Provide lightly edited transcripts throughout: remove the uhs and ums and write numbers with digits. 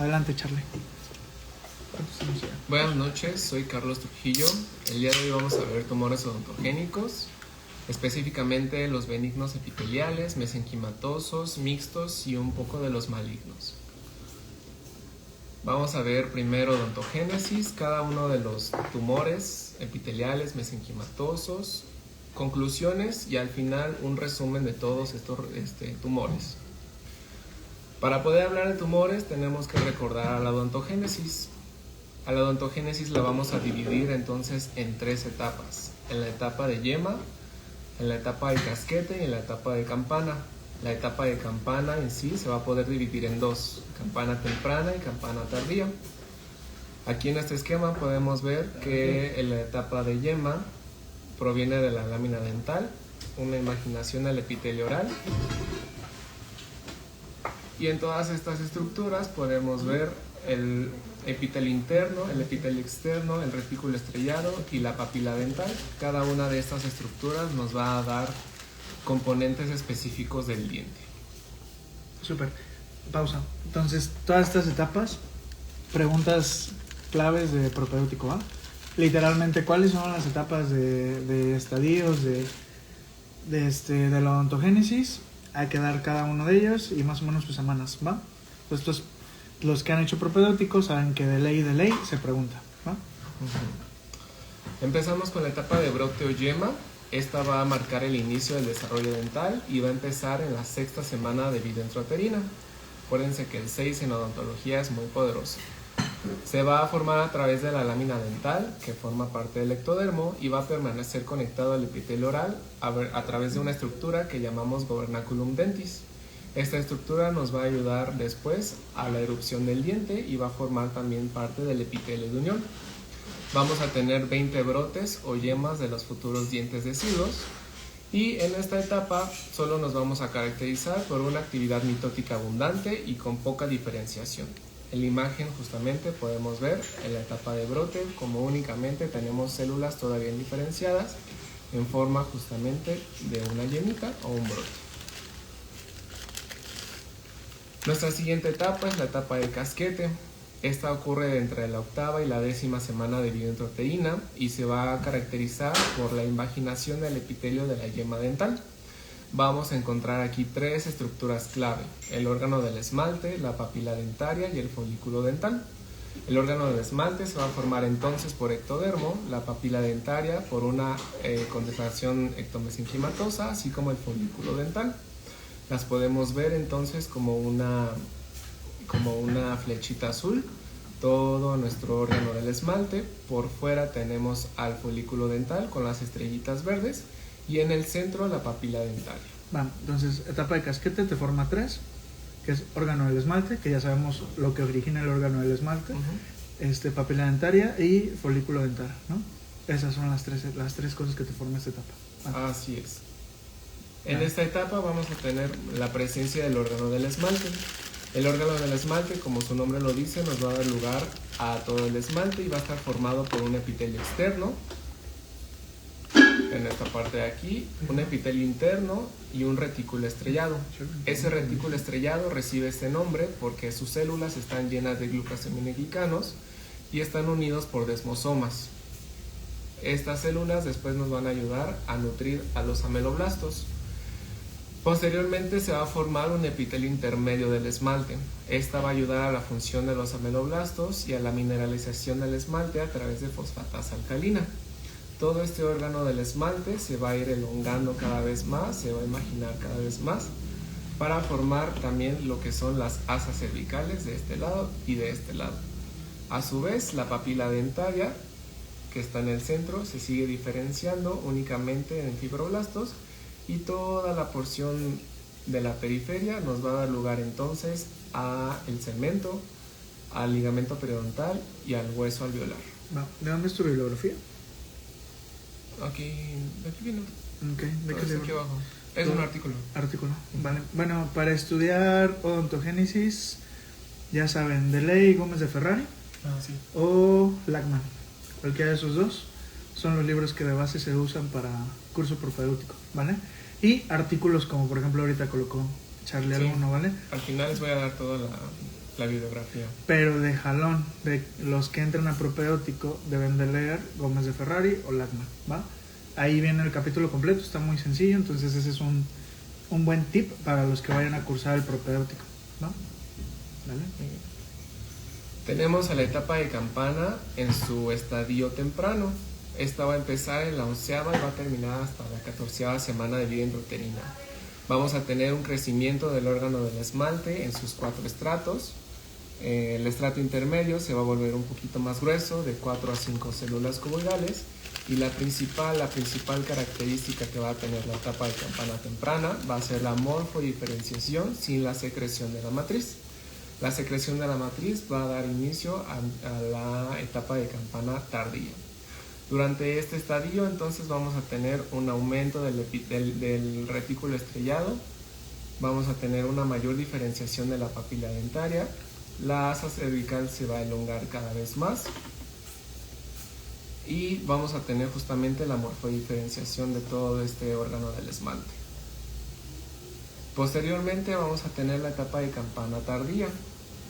Adelante, Charlie. Buenas noches, soy Carlos Trujillo. El día de hoy vamos a ver tumores odontogénicos, específicamente los benignos epiteliales, mesenquimatosos, mixtos y un poco de los malignos. Vamos a ver primero odontogénesis, cada uno de los tumores epiteliales, mesenquimatosos, conclusiones y al final un resumen de todos estos tumores. Para poder hablar de tumores tenemos que recordar a la odontogénesis. A la odontogénesis la vamos a dividir entonces en tres etapas: en la etapa de yema, en la etapa de casquete y en la etapa de campana. La etapa de campana en sí se va a poder dividir en dos: campana temprana y campana tardía. Aquí en este esquema podemos ver que en la etapa de yema proviene de la lámina dental, una imaginación del epitelio oral. Y en todas estas estructuras podemos ver el epitelio interno, el epitelio externo, el retículo estrellado y la papila dental. Cada una de estas estructuras nos va a dar componentes específicos del diente. Súper. Pausa. Entonces, todas estas etapas, preguntas claves de propedéutico, ¿va? Literalmente, ¿cuáles son las etapas de estadios de la odontogénesis? Hay que dar cada uno de ellos y más o menos sus semanas, ¿va? Entonces, los que han hecho propedéutico saben que de ley se pregunta, ¿va? Empezamos con la etapa de brote o yema. Esta va a marcar el inicio del desarrollo dental y va a empezar en la sexta semana de vida intrauterina. Acuérdense que el 6 en odontología es muy poderoso. Se va a formar a través de la lámina dental, que forma parte del ectodermo, y va a permanecer conectado al epitelio oral a través de una estructura que llamamos gobernaculum dentis. Esta estructura nos va a ayudar después a la erupción del diente y va a formar también parte del epitelio de unión. Vamos a tener 20 brotes o yemas de los futuros dientes deciduos, y en esta etapa solo nos vamos a caracterizar por una actividad mitótica abundante y con poca diferenciación. En la imagen justamente podemos ver en la etapa de brote como únicamente tenemos células todavía indiferenciadas en forma justamente de una yemita o un brote. Nuestra siguiente etapa es la etapa de casquete. Esta ocurre entre la octava y la 10ª semana de vida intrauterina y se va a caracterizar por la invaginación del epitelio de la yema dental. Vamos a encontrar aquí tres estructuras clave: el órgano del esmalte, la papila dentaria y el folículo dental. El órgano del esmalte se va a formar entonces por ectodermo, la papila dentaria por una condensación ectomesenquimatosa, así como el folículo dental. Las podemos ver entonces como una flechita azul, todo nuestro órgano del esmalte. Por fuera tenemos al folículo dental con las estrellitas verdes y en el centro la papila dentaria. Bueno, entonces, etapa de casquete te forma tres, que es órgano del esmalte, que ya sabemos lo que origina el órgano del esmalte, papila dentaria y folículo dental, ¿no? Esas son las tres cosas que te forman esta etapa. Vale. Así es. En esta etapa vamos a tener la presencia del órgano del esmalte. El órgano del esmalte, como su nombre lo dice, nos va a dar lugar a todo el esmalte y va a estar formado por un epitelio externo, en esta parte de aquí, un epitelio interno y un retículo estrellado. Ese retículo estrellado recibe este nombre porque sus células están llenas de glucosaminoglicanos y están unidos por desmosomas. Estas células después nos van a ayudar a nutrir a los ameloblastos. Posteriormente se va a formar un epitelio intermedio del esmalte. Esta va a ayudar a la función de los ameloblastos y a la mineralización del esmalte a través de fosfatasa alcalina. Todo este órgano del esmalte se va a ir elongando cada vez más, se va a imaginar cada vez más, para formar también lo que son las asas cervicales de este lado y de este lado. A su vez, la papila dentaria, que está en el centro, se sigue diferenciando únicamente en fibroblastos, y toda la porción de la periferia nos va a dar lugar entonces a el segmento, al ligamento periodontal y al hueso alveolar. ¿De dónde es tu bibliografía? Aquí viene. Okay. ¿De qué libro? Aquí abajo. Es un artículo. Vale. Bueno, para estudiar odontogénesis, ya saben, de ley Gómez de Ferrari Sí. o Lackman. Cualquiera de esos dos son los libros que de base se usan para curso propedéutico, ¿vale? Y artículos como por ejemplo ahorita colocó Charlie alguno, ¿vale? Al final les voy a dar toda La bibliografía. Pero de jalón, de los que entran a propedéutico deben de leer Gómez de Ferrari o Lachmann, ¿va? Ahí viene el capítulo completo, está muy sencillo, entonces ese es un buen tip para los que vayan a cursar el propedéutico, ¿no? ¿Vale? Tenemos a la etapa de campana en su estadio temprano. Esta va a empezar en la 11ª y va a terminar hasta la 14ª semana de vida intrauterina. Vamos a tener un crecimiento del órgano del esmalte en sus 4 estratos. El estrato intermedio se va a volver un poquito más grueso, de 4 a 5 células cuboidales. Y la principal característica que va a tener la etapa de campana temprana va a ser la morfodiferenciación sin la secreción de la matriz. La secreción de la matriz va a dar inicio a la etapa de campana tardía. Durante este estadio entonces vamos a tener un aumento del retículo estrellado, vamos a tener una mayor diferenciación de la papila dentaria, la asa cervical se va a elongar cada vez más y vamos a tener justamente la morfodiferenciación de todo este órgano del esmalte. Posteriormente vamos a tener la etapa de campana tardía.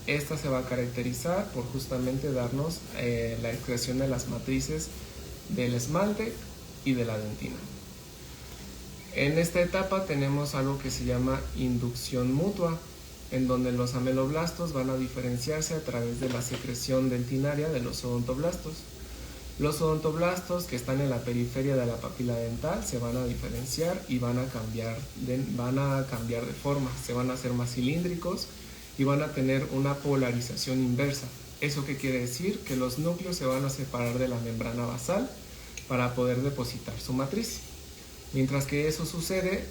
Esta se va a caracterizar por justamente darnos la excreción de las matrices del esmalte y de la dentina. En esta etapa tenemos algo que se llama inducción mutua, en donde los ameloblastos van a diferenciarse a través de la secreción dentinaria de los odontoblastos. Los odontoblastos que están en la periferia de la papila dental se van a diferenciar y van a cambiar de forma, se van a hacer más cilíndricos y van a tener una polarización inversa. ¿Eso qué quiere decir? Que los núcleos se van a separar de la membrana basal para poder depositar su matriz. Mientras que eso sucede,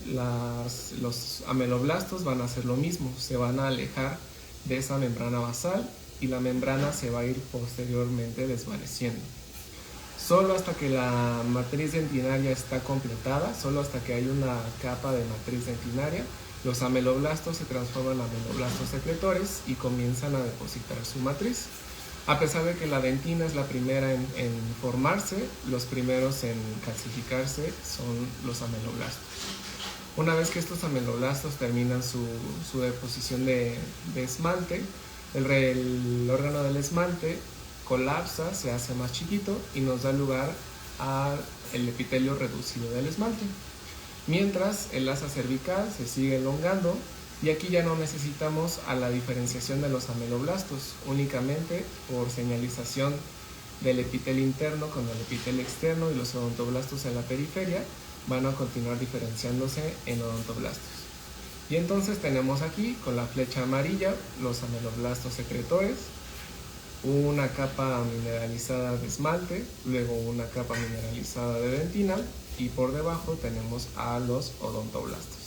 los ameloblastos van a hacer lo mismo, se van a alejar de esa membrana basal y la membrana se va a ir posteriormente desvaneciendo. Solo hasta que la matriz dentinaria está completada, solo hasta que hay una capa de matriz dentinaria, los ameloblastos se transforman en ameloblastos secretores y comienzan a depositar su matriz. A pesar de que la dentina es la primera en formarse, los primeros en calcificarse son los ameloblastos. Una vez que estos ameloblastos terminan su deposición de esmalte, el órgano del esmalte colapsa, se hace más chiquito y nos da lugar al epitelio reducido del esmalte. Mientras el asa cervical se sigue elongando y aquí ya no necesitamos a la diferenciación de los ameloblastos, únicamente por señalización del epitelio interno con el epitelio externo y los odontoblastos en la periferia van a continuar diferenciándose en odontoblastos. Y entonces tenemos aquí con la flecha amarilla los ameloblastos secretores, una capa mineralizada de esmalte, luego una capa mineralizada de dentina y por debajo tenemos a los odontoblastos.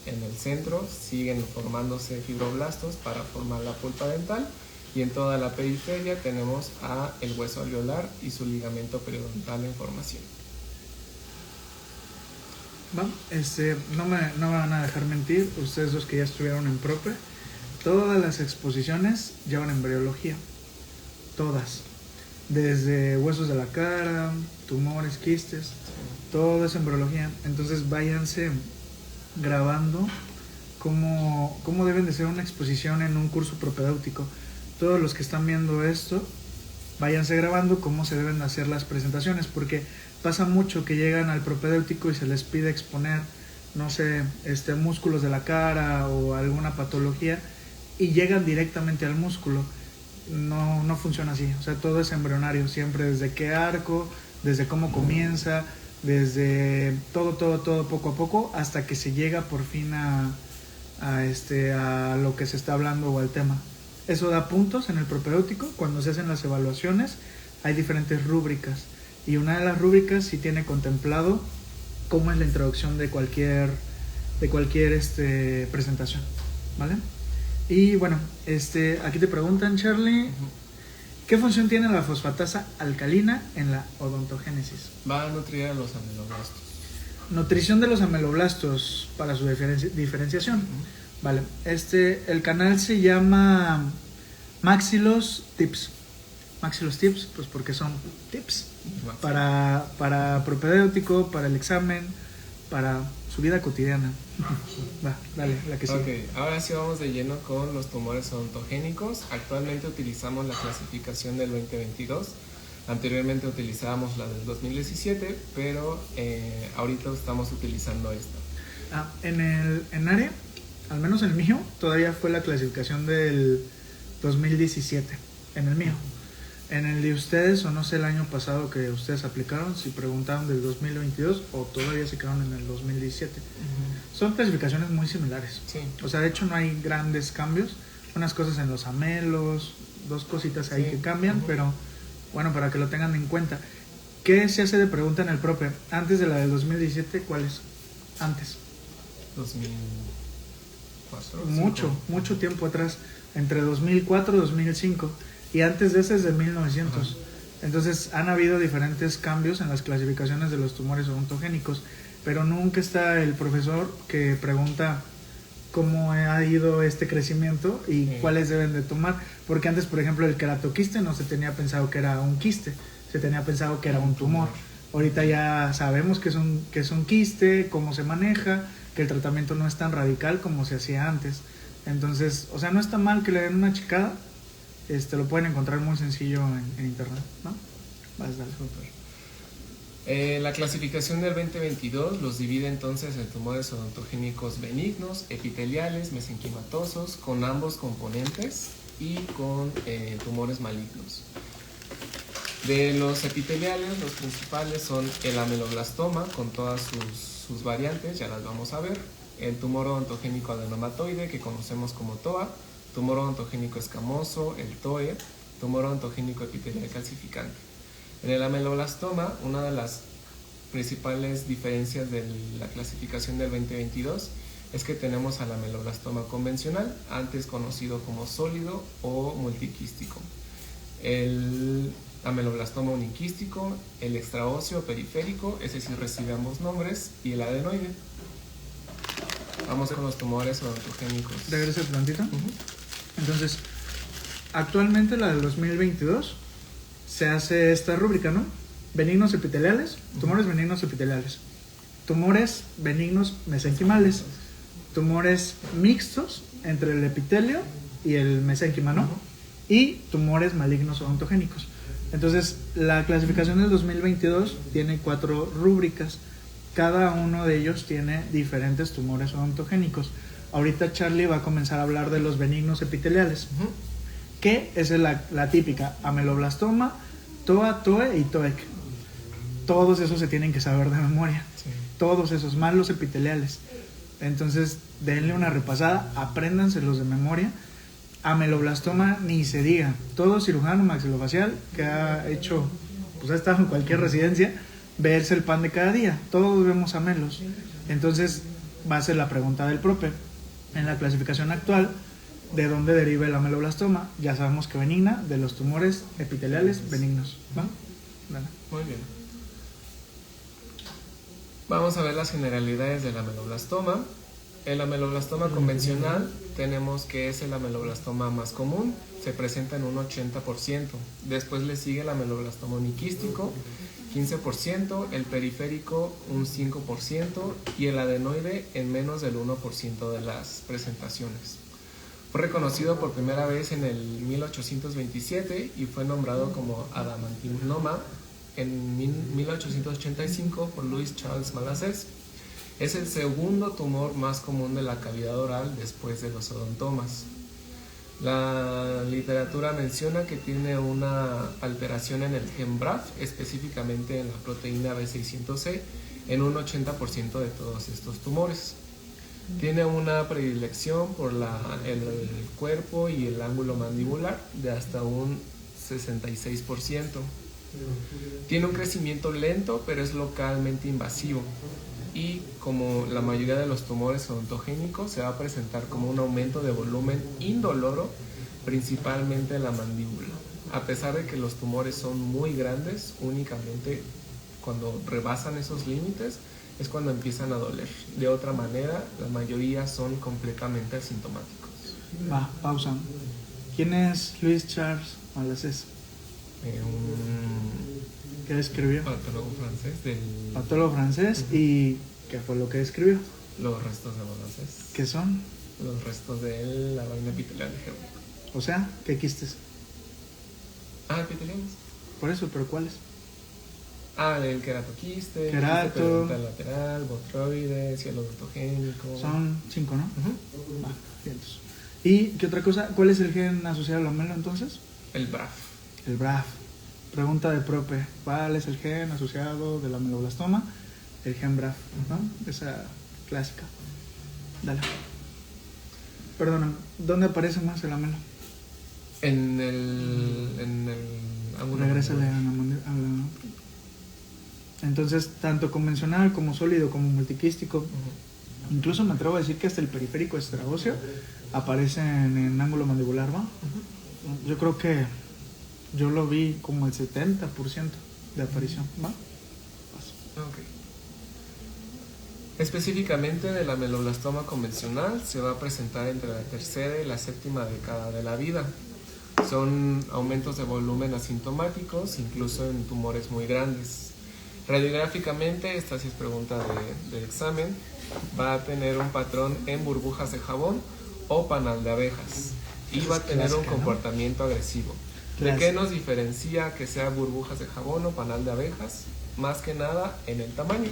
En el centro siguen formándose fibroblastos para formar la pulpa dental y en toda la periferia tenemos a el hueso alveolar y su ligamento periodontal en formación. No me van a dejar mentir, ustedes los que ya estuvieron en prope, todas las exposiciones llevan embriología, todas, desde huesos de la cara, tumores, quistes, todo es embriología. Entonces váyanse grabando cómo deben de ser una exposición en un curso propedéutico. Todos los que están viendo esto, váyanse grabando cómo se deben hacer las presentaciones, porque pasa mucho que llegan al propedéutico y se les pide exponer, no sé, músculos de la cara o alguna patología y llegan directamente al músculo. No funciona así, o sea, todo es embrionario, siempre desde qué arco, desde cómo comienza, desde todo poco a poco hasta que se llega por fin a lo que se está hablando o al tema. Eso da puntos en el propedéutico. Cuando se hacen las evaluaciones hay diferentes rúbricas y una de las rúbricas sí tiene contemplado cómo es la introducción de cualquier presentación, ¿vale? Y bueno, aquí te preguntan, Charlie, ¿qué función tiene la fosfatasa alcalina en la odontogénesis? Va a nutrir a los ameloblastos. Nutrición de los ameloblastos para su diferenciación. Vale, el canal se llama Maxillos Tips. Maxillos Tips, pues porque son tips para propedéutico, para el examen, para su vida cotidiana. Va, dale, la que sigue. Ok, ahora sí vamos de lleno con los tumores odontogénicos. Actualmente utilizamos la clasificación del 2022. Anteriormente utilizábamos la del 2017, pero ahorita estamos utilizando esta. En área, al menos en el mío, todavía fue la clasificación del 2017, en el mío. En el de ustedes, o no sé el año pasado que ustedes aplicaron, si preguntaron del 2022 o todavía se quedaron en el 2017. Son clasificaciones muy similares. Sí. O sea, de hecho no hay grandes cambios. Unas cosas en los amelos, dos cositas ahí que cambian, pero bueno, para que lo tengan en cuenta. ¿Qué se hace de pregunta en el prope? Antes de la del 2017, ¿cuál es? Antes. 2004. Mucho tiempo atrás. Entre 2004 y 2005. Y antes de ese es de 1900. Ajá. Entonces han habido diferentes cambios en las clasificaciones de los tumores odontogénicos, pero nunca está el profesor que pregunta cómo ha ido este crecimiento y cuáles deben de tomar, porque antes, por ejemplo, el queratoquiste no se tenía pensado que era un quiste, se tenía pensado que era un tumor. Ahorita ya sabemos que es un quiste, cómo se maneja, que el tratamiento no es tan radical como se hacía antes. Entonces, o sea, no está mal que le den una checada. Lo pueden encontrar muy sencillo en internet, ¿no? Vas, dale. La clasificación del 2022 los divide entonces en tumores odontogénicos benignos, epiteliales, mesenquimatosos, con ambos componentes y con tumores malignos. De los epiteliales, los principales son el ameloblastoma con todas sus variantes, ya las vamos a ver, el tumor odontogénico adenomatoide que conocemos como TOA, tumor odontogénico escamoso, el TOE, tumor odontogénico epitelial calcificante. En el ameloblastoma, una de las principales diferencias de la clasificación del 2022 es que tenemos al ameloblastoma convencional, antes conocido como sólido o multiquístico, el ameloblastoma uniquístico, el extraóseo periférico, ese sí recibe ambos nombres, y el adenoide. Vamos con los tumores odontogénicos. Regresa tantito. Entonces, actualmente la del 2022 se hace esta rúbrica, ¿no? Benignos epiteliales, tumores benignos epiteliales, tumores benignos mesenquimales, tumores mixtos entre el epitelio y el mesénquima, ¿no? Y tumores malignos odontogénicos. Entonces, la clasificación del 2022 tiene 4 rúbricas. Cada uno de ellos tiene diferentes tumores odontogénicos. Ahorita Charlie va a comenzar a hablar de los benignos epiteliales, que es la típica ameloblastoma, TOA, TOE y TOEC. Todos esos se tienen que saber de memoria. Sí. Todos esos, más los epiteliales. Entonces, denle una repasada, apréndanselos de memoria. Ameloblastoma, ni se diga. Todo cirujano maxilofacial que ha hecho, pues ha estado en cualquier residencia, verse el pan de cada día. Todos vemos amelos. Entonces, va a ser la pregunta del prope. En la clasificación actual, ¿de dónde deriva el ameloblastoma? Ya sabemos que benigna, de los tumores epiteliales benignos. ¿Va? Dale. Muy bien. Vamos a ver las generalidades del ameloblastoma. El ameloblastoma convencional tenemos que es el ameloblastoma más común, se presenta en un 80%. Después le sigue el ameloblastoma uniquístico, 15%, el periférico un 5% y el adenoide en menos del 1% de las presentaciones. Fue reconocido por primera vez en el 1827 y fue nombrado como adamantinoma en 1885 por Louis Charles Malasses. Es el segundo tumor más común de la cavidad oral después de los odontomas. La literatura menciona que tiene una alteración en el gen BRAF, específicamente en la proteína B600C, en un 80% de todos estos tumores. Tiene una predilección por el cuerpo y el ángulo mandibular de hasta un 66%. Tiene un crecimiento lento, pero es localmente invasivo. Y como la mayoría de los tumores odontogénicos, se va a presentar como un aumento de volumen indoloro, principalmente en la mandíbula. A pesar de que los tumores son muy grandes, únicamente cuando rebasan esos límites es cuando empiezan a doler. De otra manera, la mayoría son completamente asintomáticos. Va, pausa. ¿Quién es Louis Charles Malasses? Un ¿Qué escribió? patólogo francés Patólogo francés. ¿Y ¿Qué fue lo que describió? Los restos de Bonaces. ¿Qué son? Los restos de la vaina epitelial de Henry. O sea, ¿qué quistes? Epiteliales. Por eso, ¿pero cuáles? El queratoquiste, Querato, periodontal lateral, botroide, cielo odontogénico. Son 5, ¿no? Uh-huh. Va, cientos. ¿Y qué otra cosa? ¿Cuál es el gen asociado al lamelo entonces? El BRAF. El BRAF. Pregunta de prope. ¿Cuál es el gen asociado del ameloblastoma? El gen BRAF, ¿no? Esa clásica. Dale. Perdóname, ¿dónde aparece más el amelo? En el ángulo. Regrésale a la. Entonces, tanto convencional como sólido como multiquístico, Uh-huh. incluso me atrevo a decir que hasta el periférico extraóseo aparece en el ángulo mandibular, ¿va? Uh-huh. Yo creo que yo lo vi como el 70% de aparición, ¿va? Ok. Específicamente del ameloblastoma convencional se va a presentar entre la tercera y la séptima década de la vida. Son aumentos de volumen asintomáticos, incluso en tumores muy grandes. Radiográficamente, esta sí es pregunta de examen, va a tener un patrón en burbujas de jabón o panal de abejas y va a tener un comportamiento agresivo. ¿De qué nos diferencia que sea burbujas de jabón o panal de abejas? Más que nada en el tamaño.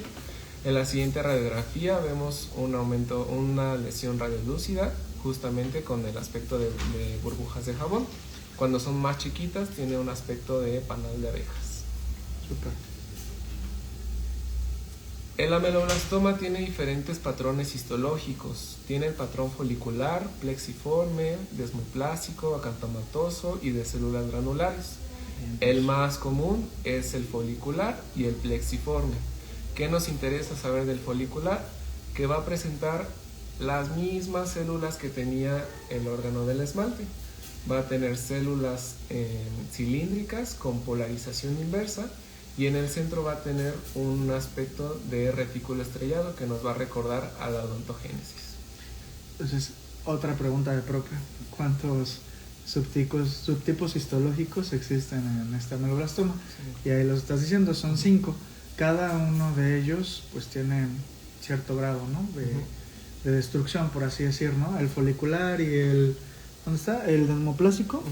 En la siguiente radiografía vemos un aumento, una lesión radiolúcida justamente con el aspecto de burbujas de jabón. Cuando son más chiquitas tiene un aspecto de panal de abejas. Súper. El ameloblastoma tiene diferentes patrones histológicos. Tiene el patrón folicular, plexiforme, desmoplásico, acantomatoso y de células granulares. El más común es el folicular y el plexiforme. ¿Qué nos interesa saber del folicular? Que va a presentar las mismas células que tenía el órgano del esmalte. Va a tener células cilíndricas con polarización inversa y en el centro va a tener un aspecto de retículo estrellado que nos va a recordar a la odontogénesis. Entonces, otra pregunta de propio. ¿Cuántos subtipos histológicos existen en este ameloblastoma? Sí. Y ahí los estás diciendo, son 5. Cada uno de ellos pues tiene cierto grado, ¿no? de destrucción, por así decir, ¿no? El folicular y el... ¿Dónde está? El desmoplásico,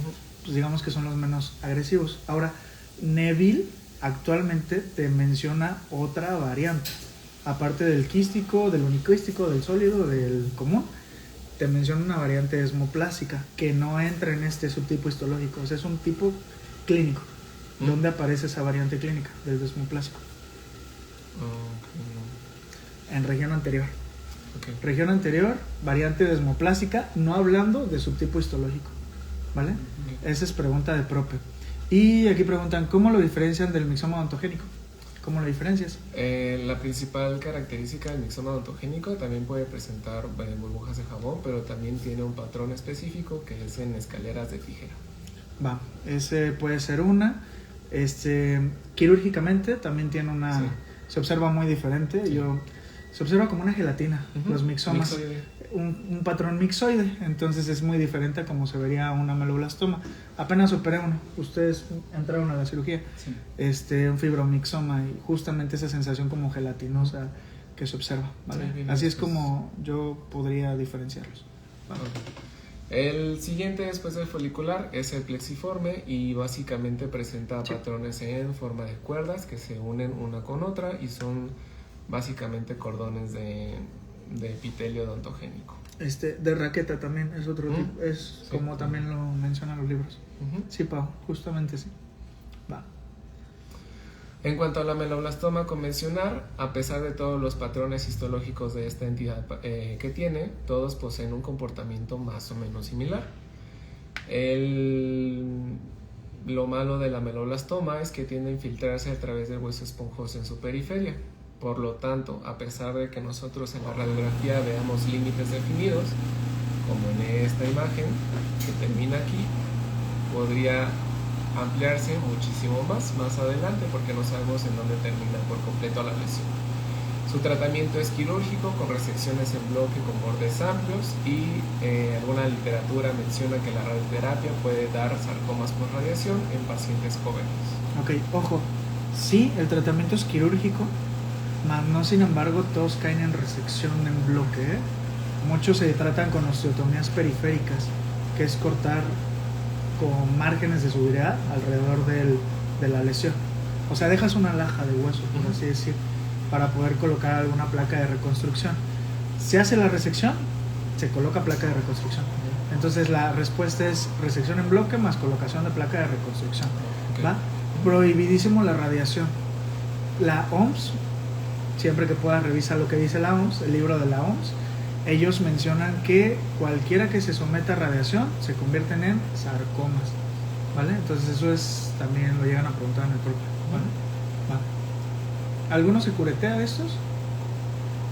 pues digamos que son los menos agresivos. Ahora, Neville actualmente te menciona otra variante. Aparte del quístico, del uniquístico, del sólido, del común, te menciona una variante desmoplásica que no entra en este subtipo histológico. O sea, es un tipo clínico. ¿Dónde aparece esa variante clínica del desmoplásico? En región anterior. Okay. Región anterior, variante desmoplásica, no hablando de subtipo histológico, ¿vale? Okay. Esa es pregunta de prope. Y aquí preguntan, ¿cómo lo diferencian del mixoma odontogénico? ¿Cómo lo diferencias? La principal característica del mixoma odontogénico también puede presentar burbujas de jabón, pero también tiene un patrón específico que es en escaleras de tijera. Va, ese puede ser una. Quirúrgicamente también tiene una... Sí. Se observa muy diferente. Sí. Se observa como una gelatina, los mixomas. Un patrón mixoide, entonces es muy diferente a como se vería un ameloblastoma. Apenas operé uno, ustedes entraron a la cirugía, sí. Un fibromixoma y justamente esa sensación como gelatinosa que se observa, ¿vale? Sí, así es como yo podría diferenciarlos. ¿Vale? El siguiente después del folicular es el plexiforme y básicamente presenta patrones en forma de cuerdas que se unen una con otra y son básicamente cordones de epitelio odontogénico. De raqueta también es otro tipo, es sí, como también lo mencionan los libros. Sí, Pau, justamente sí. Va. En cuanto al ameloblastoma convencional, a pesar de todos los patrones histológicos de esta entidad que tiene, todos poseen un comportamiento más o menos similar. Lo malo del ameloblastoma es que tiende a infiltrarse a través del hueso esponjoso en su periferia. Por lo tanto, a pesar de que nosotros en la radiografía veamos límites definidos, como en esta imagen que termina aquí, podría ampliarse muchísimo más adelante porque no sabemos en dónde termina por completo la lesión. Su tratamiento es quirúrgico con resecciones en bloque con bordes amplios y alguna literatura menciona que la radioterapia puede dar sarcomas por radiación en pacientes jóvenes. Ok, ojo, sí, el tratamiento es quirúrgico, Más no, sin embargo, todos caen en resección en bloque, ¿eh? Muchos se tratan con osteotomías periféricas, que es cortar con márgenes de subirá alrededor de la lesión. O sea, dejas una laja de hueso, por así decir, para poder colocar alguna placa de reconstrucción. Se hace la resección, se coloca placa de reconstrucción. Entonces la respuesta es resección en bloque más colocación de placa de reconstrucción. ¿Va? Prohibidísimo la radiación. La OMS, siempre que puedas revisa lo que dice la OMS, el libro de la OMS, ellos mencionan que cualquiera que se someta a radiación se convierten en sarcomas, ¿vale? Entonces eso es, también lo llegan a preguntar en el propio, ¿vale? ¿Va? ¿Alguno se curetea de estos?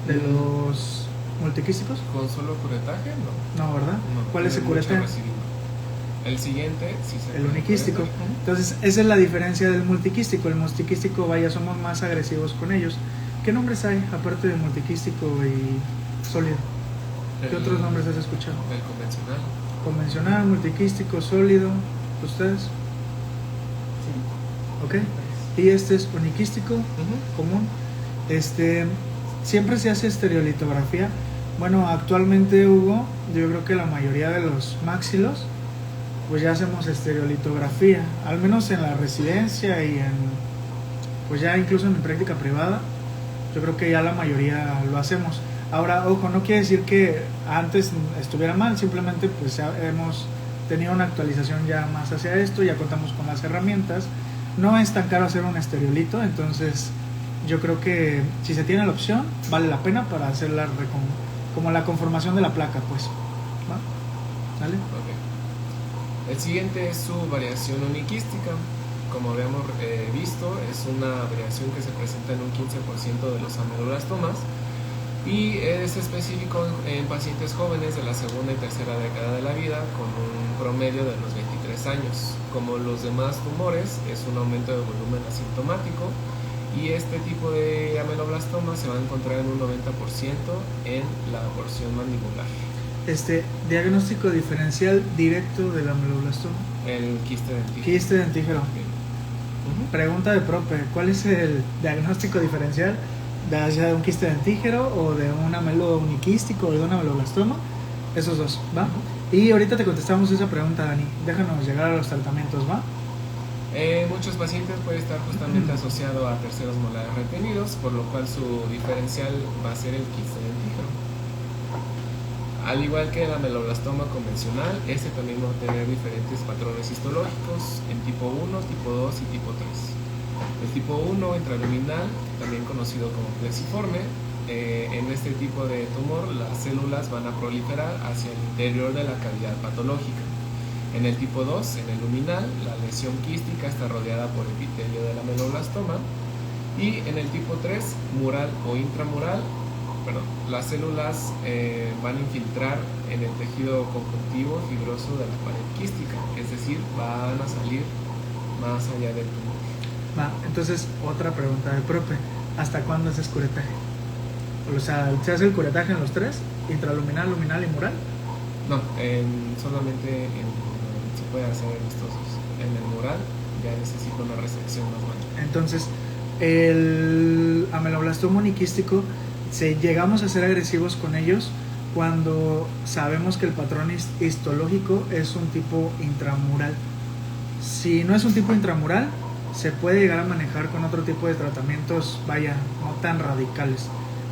¿De los multiquísticos? ¿Con solo curetaje? No. No, ¿verdad? No, ¿Cuáles se tiene mucho curetean? residuo. El siguiente sí se El puede uniquístico. curetar. Entonces esa es la diferencia del multiquístico. El multiquístico, vaya, somos más agresivos con ellos. ¿Qué nombres hay aparte de multiquístico y sólido? ¿Qué otros nombres has escuchado? El convencional. Convencional, multiquístico, sólido. ¿Ustedes? Sí. ¿Ok? Y este es uniquístico, común. Siempre se hace estereolitografía. Bueno, actualmente, Hugo, yo creo que la mayoría de los maxilos, pues ya hacemos estereolitografía. Al menos en la residencia y pues ya incluso en mi práctica privada, yo creo que ya la mayoría lo hacemos. Ahora, ojo, no quiere decir que antes estuviera mal, simplemente pues hemos tenido una actualización ya más hacia esto, ya contamos con las herramientas. No es tan caro hacer un estereolito, entonces yo creo que si se tiene la opción, vale la pena para hacer como la conformación de la placa, pues. ¿Va? ¿Sale? Okay. El siguiente es su variación uniquística. Como habíamos visto, es una variación que se presenta en un 15% de los ameloblastomas y es específico en pacientes jóvenes de la segunda y tercera década de la vida con un promedio de los 23 años. Como los demás tumores, es un aumento de volumen asintomático y este tipo de ameloblastoma se va a encontrar en un 90% en la porción mandibular. Diagnóstico diferencial directo del ameloblastoma. El quiste dentígeno. Quiste dentígeno. Pregunta de prope, ¿cuál es el diagnóstico diferencial de un quiste dentígeno o de un amelo uniquístico o de un ameloblastoma? Esos dos, ¿va? Y ahorita te contestamos esa pregunta, Dani. Déjanos llegar a los tratamientos, ¿va? Muchos pacientes puede estar justamente asociado a terceros molares retenidos, por lo cual su diferencial va a ser el quiste dentígeno. Al igual que el ameloblastoma convencional, este también va a tener diferentes patrones histológicos en tipo 1, tipo 2 y tipo 3. El tipo 1 intraluminal, también conocido como plexiforme, en este tipo de tumor las células van a proliferar hacia el interior de la cavidad patológica. En el tipo 2, en el luminal, la lesión quística está rodeada por epitelio del ameloblastoma. Y en el tipo 3, mural o intramural, las células van a infiltrar en el tejido conjuntivo fibroso de la pared quística, es decir, van a salir más allá del tumor. Va, entonces otra pregunta de prope, ¿hasta cuándo haces curetaje? O sea, ¿se hace el curetaje en los tres? ¿Intraluminal, luminal y mural? No, solamente se puede hacer en estos dos. En el mural ya necesita una resección más grande. Entonces, el ameloblastoma uniquístico, llegamos a ser agresivos con ellos cuando sabemos que el patrón histológico es un tipo intramural. Si no es un tipo intramural, se puede llegar a manejar con otro tipo de tratamientos, vaya, no tan radicales.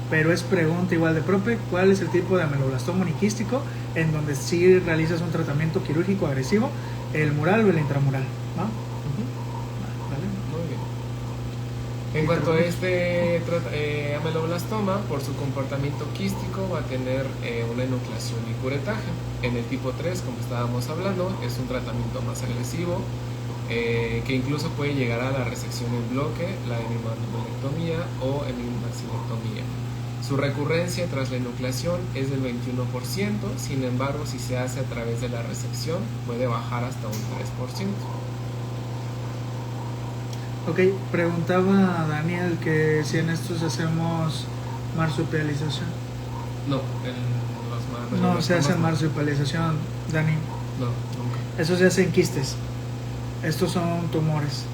Pero es pregunta igual de prope, ¿cuál es el tipo de ameloblastoma uniquístico en donde sí realizas un tratamiento quirúrgico agresivo, el mural o el intramural? ¿No? ¿Vale? Muy bien. En cuanto a este ameloblastoma, por su comportamiento quístico va a tener una enucleación y curetaje. En el tipo 3, como estábamos hablando, es un tratamiento más agresivo, que incluso puede llegar a la resección en bloque, la hemimandibulectomía o hemimaxilectomía. Su recurrencia tras la enucleación es del 21%, sin embargo, si se hace a través de la resección, puede bajar hasta un 3%. Ok, preguntaba Daniel que si en estos hacemos marsupialización. No, No se hace marsupialización, Dani. No, nunca. Eso se hace en quistes. Estos son tumores.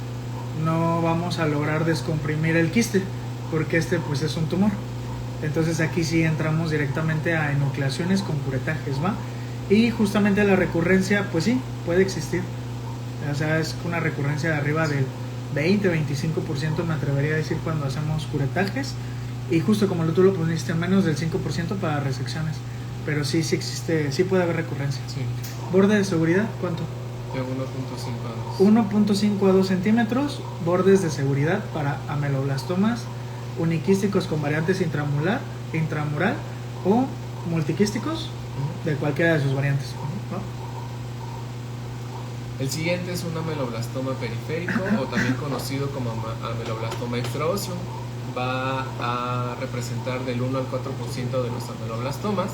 No vamos a lograr descomprimir el quiste. porque pues es un tumor. Entonces aquí sí entramos directamente a enucleaciones con curetajes, ¿va? Y justamente la recurrencia, pues sí, puede existir. O sea, es una recurrencia de arriba del 20-25%, me atrevería a decir, cuando hacemos curetajes. Y justo como tú lo pusiste, menos del 5% para resecciones. Pero sí existe, sí puede haber recurrencia. Sí. ¿Borde de seguridad cuánto? De 1.5 a 2. 1.5 a 2 centímetros. Bordes de seguridad para ameloblastomas uniquísticos con variantes intramural o multiquísticos de cualquiera de sus variantes, ¿no? El siguiente es un ameloblastoma periférico o también conocido como ameloblastoma extraóseo. Va a representar del 1 al 4% de los ameloblastomas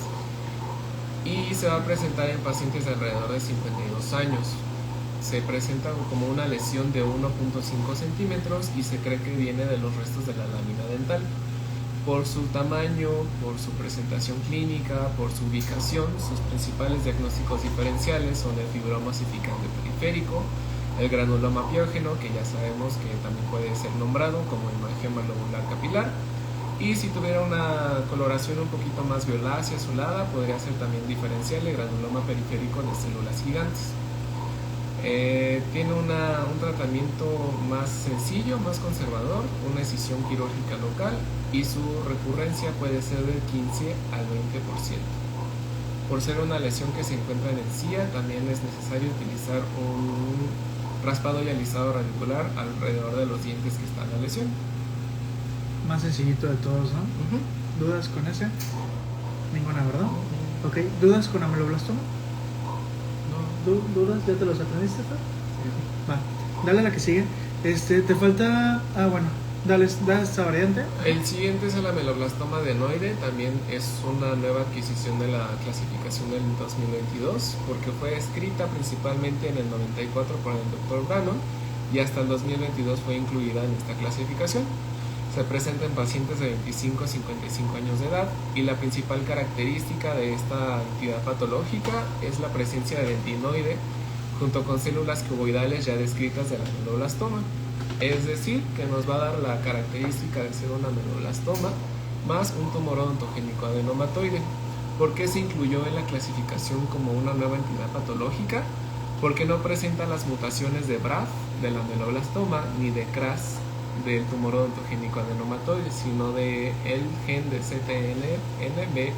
y se va a presentar en pacientes de alrededor de 52 años. Se presenta como una lesión de 1.5 centímetros y se cree que viene de los restos de la lámina dental. Por su tamaño, por su presentación clínica, por su ubicación, sus principales diagnósticos diferenciales son el fibroma ossificante periférico, el granuloma piógeno, que ya sabemos que también puede ser nombrado como hemangioma lobular capilar, y si tuviera una coloración un poquito más violácea, azulada, podría ser también diferencial el granuloma periférico de células gigantes. Tiene un tratamiento más sencillo, más conservador, una excisión quirúrgica local y su recurrencia puede ser del 15 al 20%. Por ser una lesión que se encuentra en encía, también es necesario utilizar un raspado y alisado radicular alrededor de los dientes que está en la lesión. Más sencillito de todos, ¿no? ¿Dudas con ese? Ninguna, ¿verdad? Ok, ¿dudas con ameloblastoma? ¿Dudas? ¿Ya te los aprendiste, Fer? Sí. Va, dale a la que sigue. Te falta... bueno, dale esta variante. El siguiente es el ameloblastoma adenoide. También es una nueva adquisición de la clasificación del 2022 porque fue escrita principalmente en el 94 por el Dr. Brannon y hasta el 2022 fue incluida en esta clasificación. Se presenta en pacientes de 25 a 55 años de edad y la principal característica de esta entidad patológica es la presencia de dentinoide junto con células cuboidales ya descritas del ameloblastoma. Es decir, que nos va a dar la característica de ser un ameloblastoma más un tumor odontogénico adenomatoide. ¿Por qué se incluyó en la clasificación como una nueva entidad patológica? Porque no presenta las mutaciones de BRAF del ameloblastoma ni de CRAS del tumor odontogénico adenomatoide, sino de el gen de CTNNB1.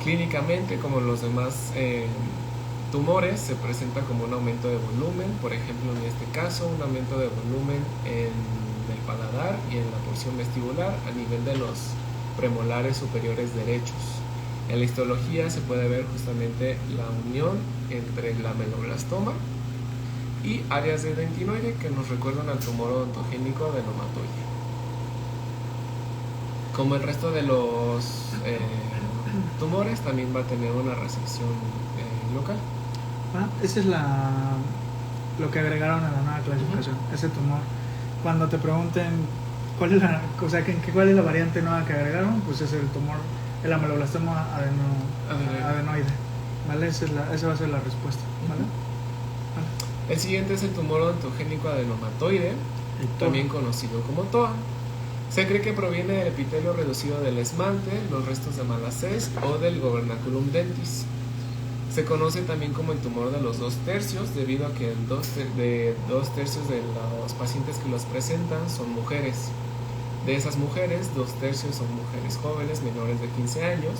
Clínicamente, como los demás tumores, se presenta como un aumento de volumen, por ejemplo en este caso un aumento de volumen en el paladar y en la porción vestibular a nivel de los premolares superiores derechos. En la histología se puede ver justamente la unión entre el ameloblastoma y áreas de dentinoide que nos recuerdan al tumor odontogénico adenomatoide. Como el resto de los tumores, también va a tener una resección local. Esa es lo que agregaron a la nueva clasificación, ese tumor. Cuando te pregunten cuál es cuál es la variante nueva que agregaron, pues es el tumor, el ameloblastoma adenoide. ¿Vale? Esa va a ser la respuesta. ¿Vale? El siguiente es el tumor odontogénico adenomatoide, también conocido como TOA. Se cree que proviene del epitelio reducido del esmalte, los restos de Malassez o del Gobernaculum dentis. Se conoce también como el tumor de los 2/3 debido a que de 2/3 de los pacientes que los presentan son mujeres. De esas mujeres, 2/3 son mujeres jóvenes menores de 15 años.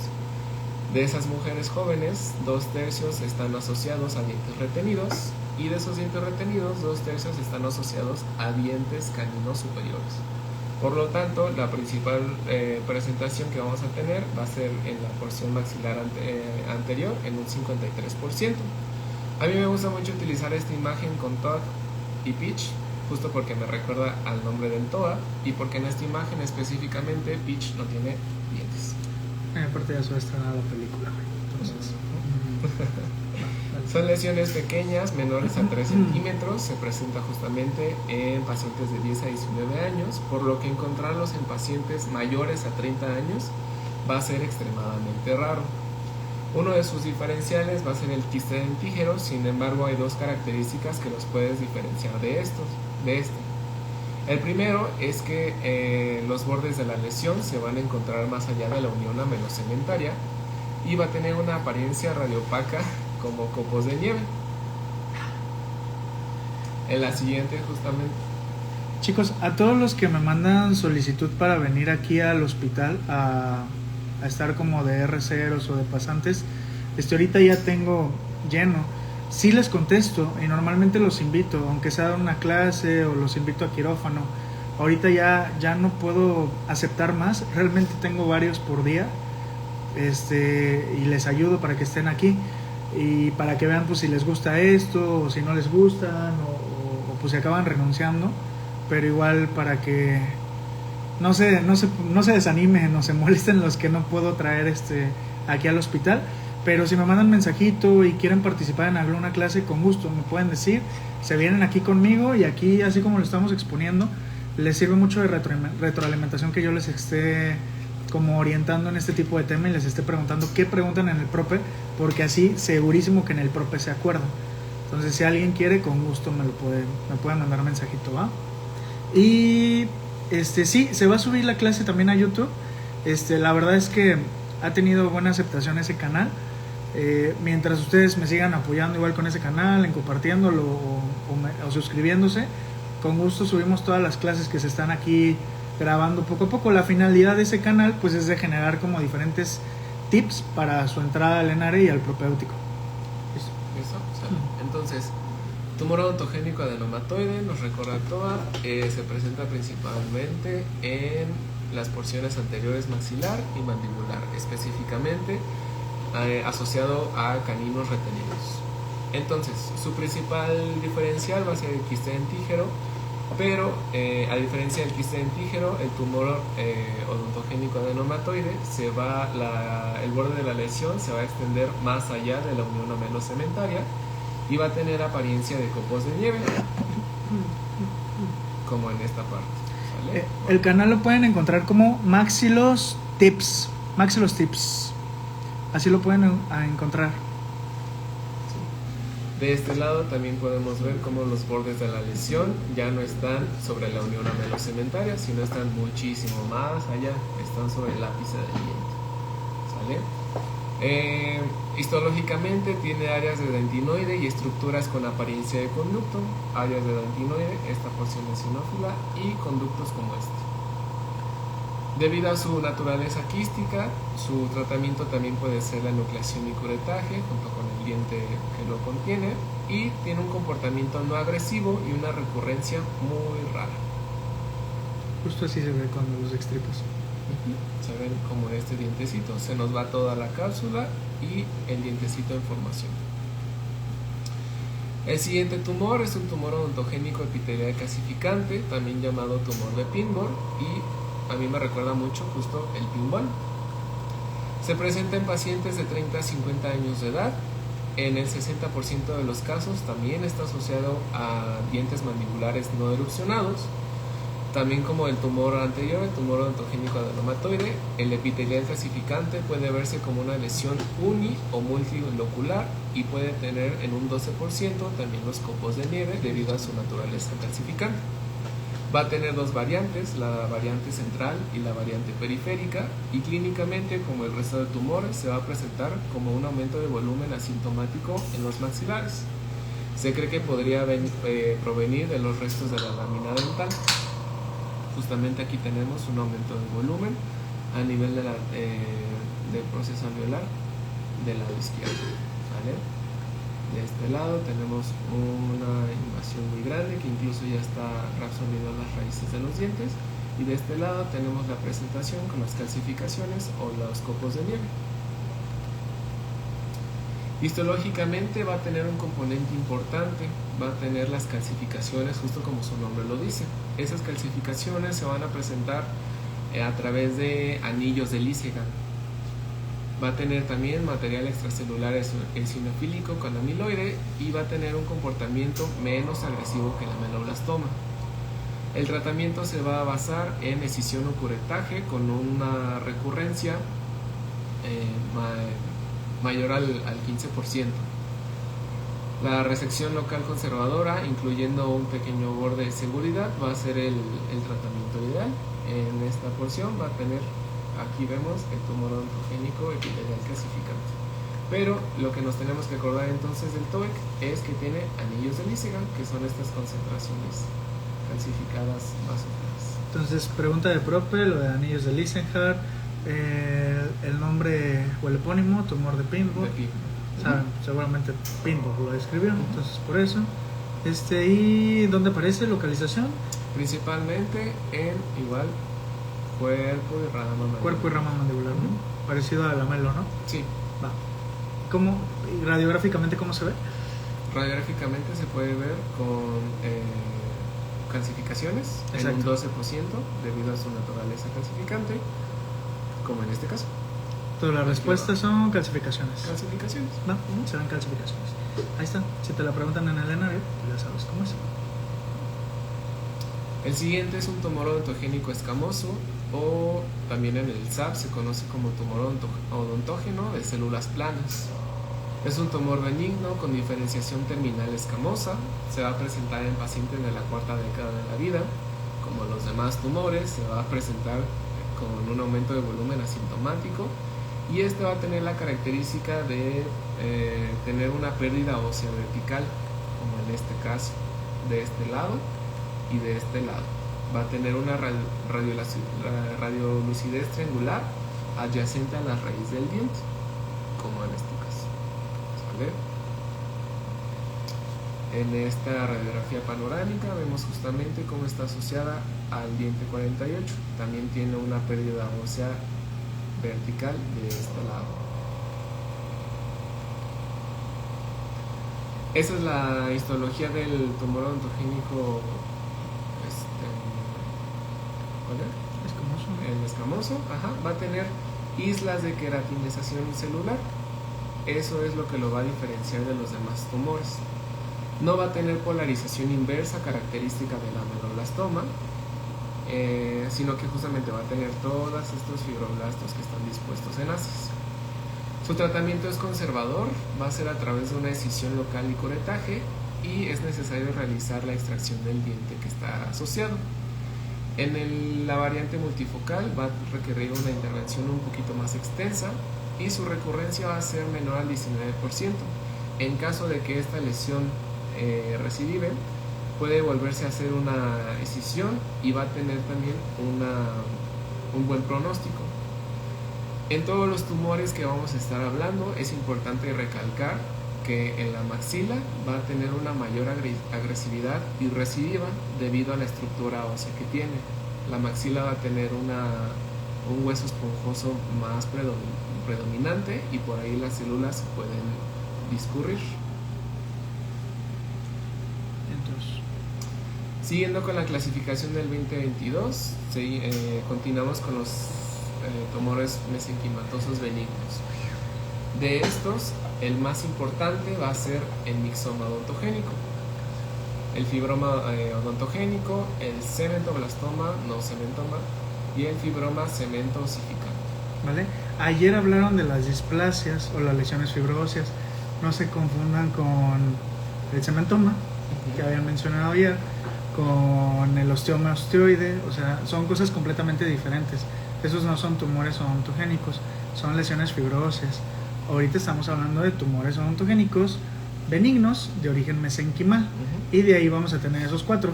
De esas mujeres jóvenes, 2/3 están asociados a dientes retenidos. Y de esos dientes retenidos, 2/3 están asociados a dientes caninos superiores. Por lo tanto, la principal presentación que vamos a tener va a ser en la porción maxilar anterior, en un 53%. A mí me gusta mucho utilizar esta imagen con TOA y Pitch, justo porque me recuerda al nombre del TOA y porque en esta imagen específicamente Pitch no tiene dientes. Aparte ya se va a estrenar la película. Entonces... Son lesiones pequeñas, menores a 3 centímetros, se presenta justamente en pacientes de 10 a 19 años, por lo que encontrarlos en pacientes mayores a 30 años va a ser extremadamente raro. Uno de sus diferenciales va a ser el quiste dentígero, sin embargo hay dos características que los puedes diferenciar de este. El primero es que los bordes de la lesión se van a encontrar más allá de la unión amelocementaria y va a tener una apariencia radiopaca como copos de nieve. En la siguiente, justamente. Chicos, a todos los que me mandan solicitud para venir aquí al hospital a estar como de R0s o de pasantes, ahorita ya tengo lleno. Sí les contesto y normalmente los invito, aunque sea a dar una clase o los invito a quirófano. Ahorita ya no puedo aceptar más, realmente tengo varios por día, y les ayudo para que estén aquí y para que vean pues si les gusta esto o si no les gustan o pues si acaban renunciando, pero igual para que no se desanimen o se molesten los que no puedo traer aquí al hospital. Pero si me mandan mensajito y quieren participar en alguna clase, con gusto me pueden decir, se vienen aquí conmigo y aquí, así como lo estamos exponiendo, les sirve mucho de retroalimentación que yo les esté como orientando en este tipo de tema y les esté preguntando qué preguntan en el prope, porque así segurísimo que en el prope se acuerdan. Entonces si alguien quiere, con gusto me puede mandar un mensajito, ¿va? Y sí, se va a subir la clase también a YouTube. La verdad es que ha tenido buena aceptación ese canal. Mientras ustedes me sigan apoyando igual con ese canal, en compartiéndolo o suscribiéndose, con gusto subimos todas las clases que se están aquí grabando poco a poco. La finalidad de ese canal pues es de generar como diferentes tips para su entrada al ENARE y al propéutico. Eso. Entonces, tumor odontogénico adenomatoide, nos recuerda toda, se presenta principalmente en las porciones anteriores maxilar y mandibular, específicamente asociado a caninos retenidos. Entonces, su principal diferencial va a ser el quiste dentígero, pero a diferencia del quiste dentígero, el tumor odontogénico adenomatoide el borde de la lesión se va a extender más allá de la unión amelocementaria y va a tener apariencia de copos de nieve, como en esta parte, ¿vale? El canal lo pueden encontrar como Maxilos Tips, así lo pueden encontrar. De este lado también podemos ver cómo los bordes de la lesión ya no están sobre la unión amelocementaria, sino están muchísimo más allá, están sobre el ápice del diente, ¿sale? Histológicamente tiene áreas de dentinoide y estructuras con apariencia de conducto, áreas de dentinoide, esta porción es sinófila, y conductos como este. Debido a su naturaleza quística, su tratamiento también puede ser la enucleación y curetaje junto con el diente que lo contiene, y tiene un comportamiento no agresivo y una recurrencia muy rara. Justo así se ve cuando los extripas. Se ven como este dientecito, se nos va toda la cápsula y el dientecito en formación. El siguiente tumor es un tumor odontogénico epitelial calcificante, también llamado tumor de Pinball, y a mí me recuerda mucho justo el pinball. Se presenta en pacientes de 30 a 50 años de edad. En el 60% de los casos también está asociado a dientes mandibulares no erupcionados. También como el tumor anterior, el tumor odontogénico adenomatoide, el epitelial calcificante puede verse como una lesión uni o multilocular y puede tener en un 12% también los copos de nieve debido a su naturaleza calcificante. Va a tener dos variantes, la variante central y la variante periférica, y clínicamente, como el resto de tumores, se va a presentar como un aumento de volumen asintomático en los maxilares. Se cree que podría provenir de los restos de la lámina dental. Justamente aquí tenemos un aumento de volumen a nivel del proceso alveolar del lado izquierdo, ¿vale? De este lado tenemos una invasión muy grande que incluso ya está reabsorbiendo las raíces de los dientes, y de este lado tenemos la presentación con las calcificaciones o los copos de nieve. Histológicamente va a tener un componente importante, va a tener las calcificaciones justo como su nombre lo dice. Esas calcificaciones se van a presentar a través de anillos de Liesegang. Va a tener también material extracelular eosinofílico con amiloide y va a tener un comportamiento menos agresivo que la meloblastoma. El tratamiento se va a basar en escisión o curetaje con una recurrencia mayor al 15%. La resección local conservadora, incluyendo un pequeño borde de seguridad, va a ser el tratamiento ideal. En esta porción va a tener, aquí vemos el tumor odontogénico epitelial calcificante. Pero lo que nos tenemos que acordar entonces del TOEC es que tiene anillos de Lissegan, que son estas concentraciones calcificadas basofílicas. Entonces, pregunta de prope, lo de anillos de Lissenhard, el nombre o el epónimo, tumor de Pinball. Saben, seguramente Pinball lo describió, entonces por eso. ¿Y dónde aparece? ¿Localización? Principalmente en igual cuerpo y rama mandibular. Cuerpo y rama mandibular, ¿no? Parecido al lamelo, ¿no? Sí. Va. ¿Cómo, radiográficamente, cómo se ve? Radiográficamente se puede ver con calcificaciones. Exacto. En un 12% debido a su naturaleza calcificante, como en este caso. Todas las respuestas son calcificaciones. Calcificaciones. No, serán calcificaciones. Ahí está. Si te la preguntan en el ENARE, ya sabes cómo es. El siguiente es un tumor odontogénico escamoso, o también en el SAP se conoce como tumor odontógeno de células planas. Es un tumor benigno con diferenciación terminal escamosa. Se va a presentar en pacientes de la cuarta década de la vida. Como los demás tumores, se va a presentar con un aumento de volumen asintomático, y este va a tener la característica de tener una pérdida ósea vertical, como en este caso, de este lado y de este lado. Va a tener una radiolucidez triangular adyacente a la raíz del diente, como en este caso. ¿Vale? En esta radiografía panorámica vemos justamente cómo está asociada al diente 48. También tiene una pérdida ósea vertical de este lado. Esa es la histología del tumor odontogénico ¿cuál es? Escamoso. El escamoso, va a tener islas de queratinización celular. Eso es lo que lo va a diferenciar de los demás tumores. No va a tener polarización inversa característica del ameloblastoma, sino que justamente va a tener todos estos fibroblastos que están dispuestos en haces. Su tratamiento es conservador, va a ser a través de una excisión local y curetaje, y es necesario realizar la extracción del diente que está asociado. En la variante multifocal va a requerir una intervención un poquito más extensa, y su recurrencia va a ser menor al 19%. En caso de que esta lesión recidive, puede volverse a hacer una excisión y va a tener también un buen pronóstico. En todos los tumores que vamos a estar hablando, es importante recalcar que en la maxila va a tener una mayor agresividad y recidiva debido a la estructura ósea que tiene. La maxila va a tener un hueso esponjoso más predominante, y por ahí las células pueden discurrir. Siguiendo con la clasificación del 2022, continuamos con los tumores mesenquimatosos benignos. De estos, el más importante va a ser el mixoma odontogénico, el fibroma odontogénico, el cementoblastoma, no cementoma, y el fibroma cemento osificante. ¿Vale? Ayer hablaron de las displasias o las lesiones fibróseas. No se confundan con el cementoma, que habían mencionado ayer, con el osteoma osteoide. O sea, son cosas completamente diferentes. Esos no son tumores odontogénicos, son lesiones fibróseas. Ahorita estamos hablando de tumores odontogénicos benignos de origen mesenquimal, y de ahí vamos a tener esos cuatro: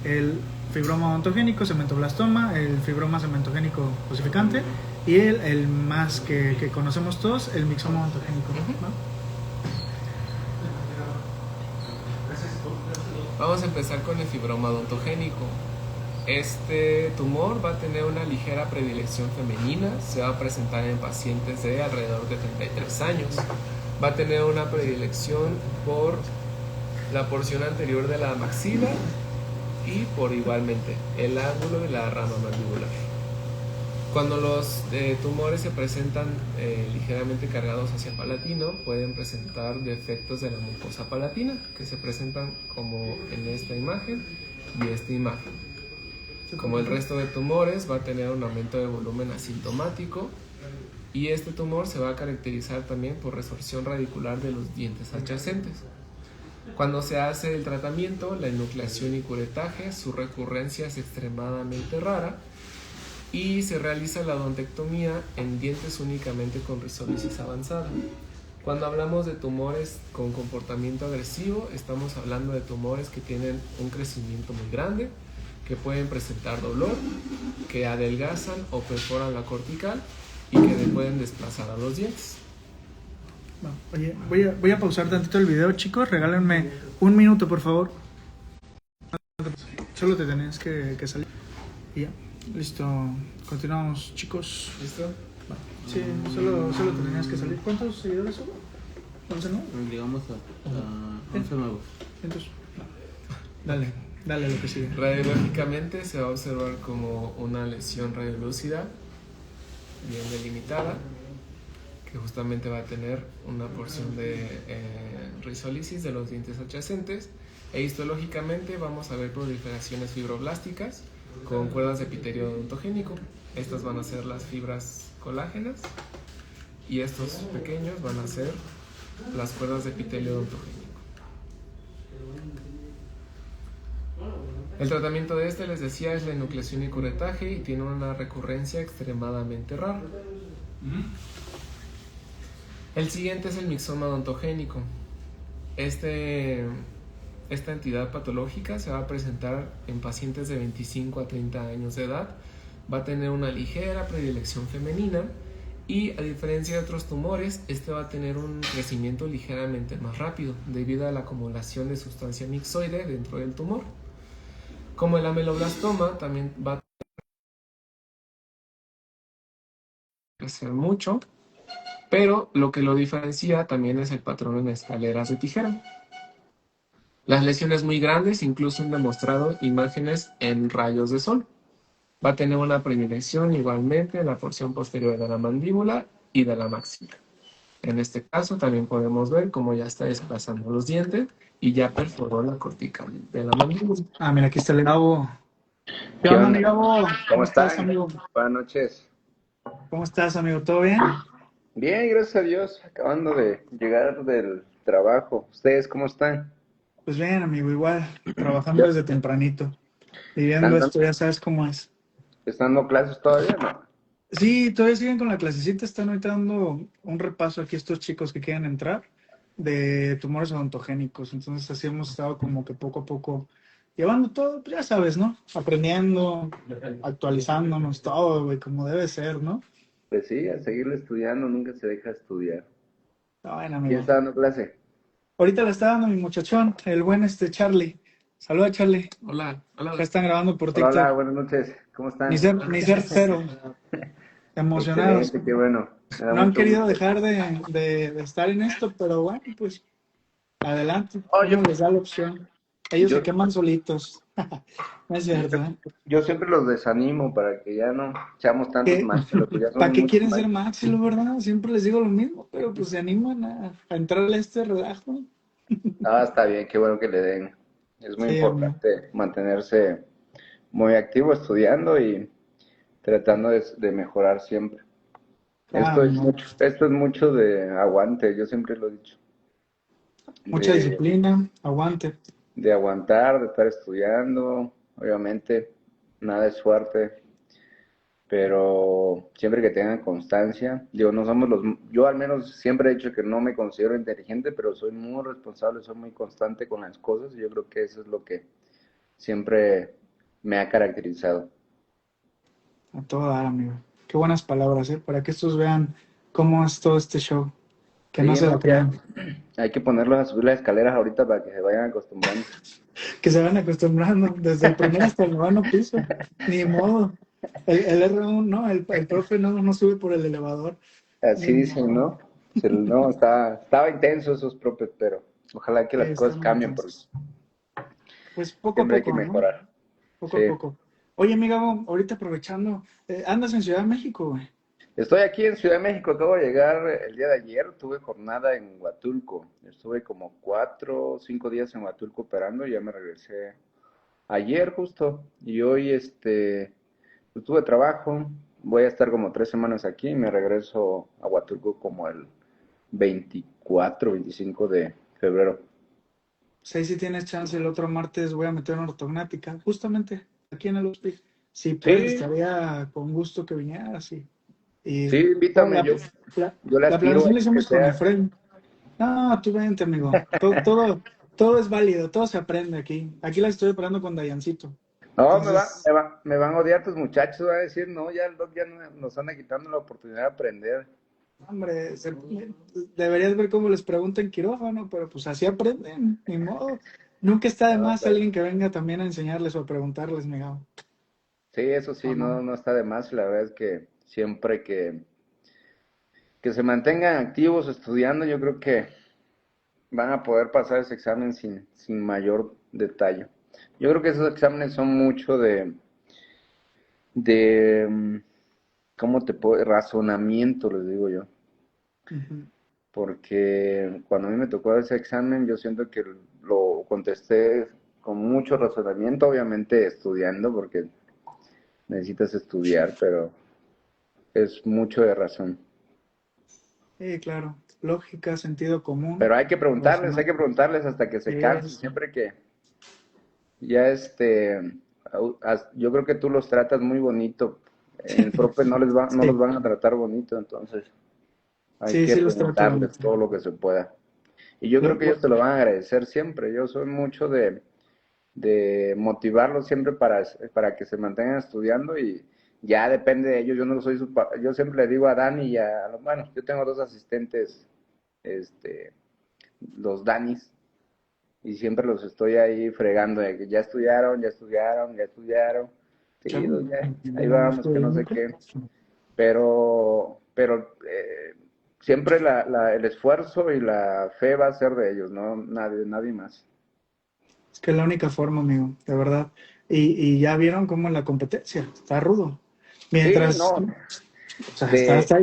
el fibroma odontogénico, cementoblastoma, el fibroma cementogénico osificante, y el más que conocemos todos, el mixoma odontogénico, ¿no? Vamos a empezar con el fibroma odontogénico. Este tumor va a tener una ligera predilección femenina, se va a presentar en pacientes de alrededor de 33 años. Va a tener una predilección por la porción anterior de la maxila y por igualmente el ángulo de la rama mandibular. Cuando los tumores se presentan ligeramente cargados hacia palatino, pueden presentar defectos de la mucosa palatina, que se presentan como en esta imagen y esta imagen. Como el resto de tumores, va a tener un aumento de volumen asintomático, y este tumor se va a caracterizar también por resorción radicular de los dientes adyacentes. Cuando se hace el tratamiento, la enucleación y curetaje, su recurrencia es extremadamente rara y se realiza la odontectomía en dientes únicamente con risólisis avanzada. Cuando hablamos de tumores con comportamiento agresivo, estamos hablando de tumores que tienen un crecimiento muy grande, que pueden presentar dolor, que adelgazan o perforan la cortical y que pueden desplazar a los dientes. Bueno, oye, voy a pausar tantito el video, chicos. Regálenme un minuto, por favor. Solo te tenías que salir. Y ya, listo. Continuamos, chicos. ¿Listo? Sí, solo te tenías que salir. ¿Cuántos seguidores son? ¿11 no? Llegamos a 11 nuevos. Entonces, dale lo que sigue. Radiológicamente se va a observar como una lesión radiolúcida bien delimitada, que justamente va a tener una porción de risólisis de los dientes adyacentes, e histológicamente vamos a ver proliferaciones fibroblásticas con cuerdas de epitelio odontogénico. Estas van a ser las fibras colágenas y estos pequeños van a ser las cuerdas de epitelio odontogénico. El tratamiento de este, les decía, es la enucleación y curetaje y tiene una recurrencia extremadamente rara. El siguiente es el mixoma odontogénico. Esta entidad patológica se va a presentar en pacientes de 25 a 30 años de edad. Va a tener una ligera predilección femenina y, a diferencia de otros tumores, este va a tener un crecimiento ligeramente más rápido debido a la acumulación de sustancia mixoide dentro del tumor. Como el ameloblastoma, también va a crecer mucho, pero lo que lo diferencia también es el patrón en escaleras de tijera. Las lesiones muy grandes incluso han demostrado imágenes en rayos de sol. Va a tener una predilección igualmente en la porción posterior de la mandíbula y de la maxila. En este caso también podemos ver cómo ya está desplazando los dientes y ya perforó la cortical de la mandíbula. Ah, mira, aquí está el Gabo. ¿Qué ¿Qué onda, onda? mi Gabo? ¿Cómo Estás, están? amigo? Buenas noches. ¿Cómo estás, amigo? ¿Todo bien? Bien, gracias a Dios. Acabando de llegar del trabajo. ¿Ustedes cómo están? Pues bien, amigo, igual, trabajando desde tempranito. Viviendo ¿Están, esto, ya sabes cómo es. están dando clases todavía? No. Sí, todavía siguen con la clasecita, están ahorita dando un repaso aquí a estos chicos que quieren entrar de tumores odontogénicos. Entonces así hemos estado como que poco a poco llevando todo, pues ya sabes, ¿no? Aprendiendo, actualizándonos, todo, güey, como debe ser, ¿no? Pues sí, a seguirle estudiando, nunca se deja estudiar. Está bueno, ¿Quién amigo. está dando clase? Ahorita le está dando mi muchachón, el buen Charlie. Saluda, Charlie. Hola, hola. Ya están grabando por Hola, hola, TikTok. buenas noches. ¿Cómo están? Ni ser cero. Emocionados. Excelente, qué bueno. Me da No han mucho querido gusto. dejar de estar en esto, pero bueno, pues adelante. Oh, Uno les da la opción. Ellos yo, se queman solitos. No es cierto, ¿eh? yo siempre los desanimo para que ya no echamos tantos ¿Qué? maestros, pues ya ¿Para somos qué muchos quieren ser maestros. Maxi, verdad? Siempre les digo lo mismo, pero pues se animan a entrarle a este relajo. Ah, está bien, qué bueno que le den. Es muy Sí, amigo. importante mantenerse muy activo estudiando y tratando de mejorar siempre. Claro, amigo. Esto es mucho de aguante, yo siempre lo he dicho. Mucha De, disciplina, aguante. de aguantar, de estar estudiando, obviamente, nada es suerte, pero siempre que tengan constancia, digo, no somos yo al menos siempre he dicho que no me considero inteligente, pero soy muy responsable, soy muy constante con las cosas y yo creo que eso es lo que siempre me ha caracterizado. A todo dar, amigo. Qué buenas palabras, ¿eh? Para que estos vean cómo es todo este show. Que no Sí, se la no, ya crean. hay que ponerlos a subir las escaleras ahorita para que se vayan acostumbrando. Que se van acostumbrando desde el primer hasta el noveno piso. Ni modo. El R1, no, el profe no sube por el elevador. Así Ni dicen, modo. ¿no? No, estaba intenso esos propios, pero ojalá que las cosas Están muy cambien porque intensos. Pues poco a siempre hay que poco, ¿no? mejorar. Poco a Sí. poco. Oye, amiga, ahorita aprovechando, andas en Ciudad de México, güey. Estoy aquí en Ciudad de México, acabo de llegar el día de ayer, tuve jornada en Huatulco. Estuve como 4 o 5 días en Huatulco operando y ya me regresé ayer justo. Y hoy pues, tuve trabajo, voy a estar como 3 semanas aquí y me regreso a Huatulco como el 24, 25 de febrero. Pues ahí si tienes chance, el otro martes voy a meter una ortognática, justamente aquí en el hospital. Si puedes, Sí, estaría con gusto que vinieras. Y sí, bueno, invítame, la, yo le la aspiro planeación a la que hicimos con sea. Efraín. No, tú vente, amigo. Todo es válido, todo se aprende aquí. Aquí la estoy esperando con Dayancito. No, Entonces, me van a odiar tus muchachos, van a decir, no, ya el doc ya nos anda quitando la oportunidad de aprender. hombre, deberías ver cómo les preguntan en quirófano, pero pues así aprenden, ni modo. Nunca está de No, más alguien que venga también a enseñarles o a preguntarles, amigo. sí, eso sí, ¿O no? no está de más. La verdad es que siempre que se mantengan activos estudiando, yo creo que van a poder pasar ese examen sin mayor detalle. Yo creo que esos exámenes son mucho de ¿cómo te puedo? Razonamiento, les digo yo. Ujú. Porque cuando a mí me tocó ese examen, yo siento que lo contesté con mucho razonamiento, obviamente estudiando, porque necesitas estudiar, pero es mucho de razón. Sí, claro. Lógica, sentido común, Pero hay razonar. que preguntarles hasta que se cansen, Es, siempre que ya yo creo que tú los tratas muy bonito, el profe no los sí, van a tratar bonito, entonces hay sí, que sí los trato preguntarles bonito. todo lo que se pueda. Y yo creo que ellos te lo van a agradecer siempre. Yo soy mucho de motivarlos siempre para que se mantengan estudiando y ya depende de ellos. Yo no soy yo siempre le digo a Dani y bueno, yo tengo dos asistentes, este, los Danis, y siempre los estoy ahí fregando de que ya estudiaron, ya estudiaron, ya estudiaron. Sí, Chavo, ya, ahí no vamos, que estoy no sé nunca. qué. Pero siempre el esfuerzo y la fe va a ser de ellos, no nadie más. Es que es la única forma, amigo, de verdad. Y ya vieron cómo la competencia está rudo. Sí, Mientras, no, o sea, de, está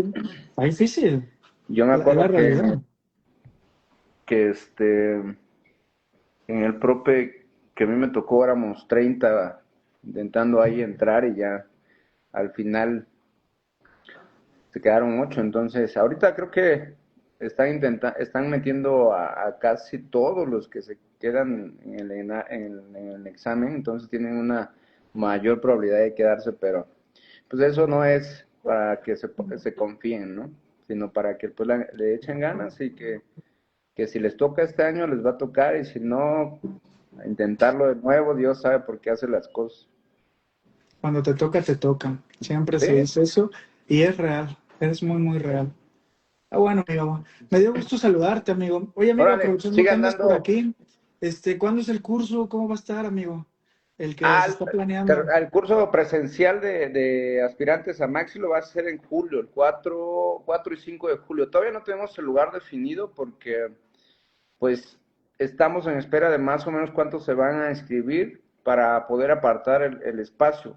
difícil, yo me es la acuerdo realidad. que en el prope que a mí me tocó éramos 30 intentando ahí entrar y ya al final se quedaron 8. Entonces, ahorita creo que están metiendo a casi todos los que se quedan en el examen, entonces tienen una mayor probabilidad de quedarse, pero pues eso no es para que se confíen, ¿no? Sino para que pues le echen ganas y que si les toca este año les va a tocar y si no, a intentarlo de nuevo, Dios sabe por qué hace las cosas. Cuando te toca, te toca. Siempre Sí, se dice eso y es real, es muy, muy real. Ah, bueno, amigo, me dio gusto saludarte, amigo. Oye, amigo, órale, aprovechando que sigan andas por dando. aquí, ¿cuándo es el curso? ¿Cómo va a julio, amigo? El que se Al, está planeando. al curso presencial de aspirantes a Maxi lo va a hacer en julio, el 4 y 5 de julio. Todavía no tenemos el lugar definido porque pues estamos en espera de más o menos cuántos se van a inscribir para poder apartar el espacio.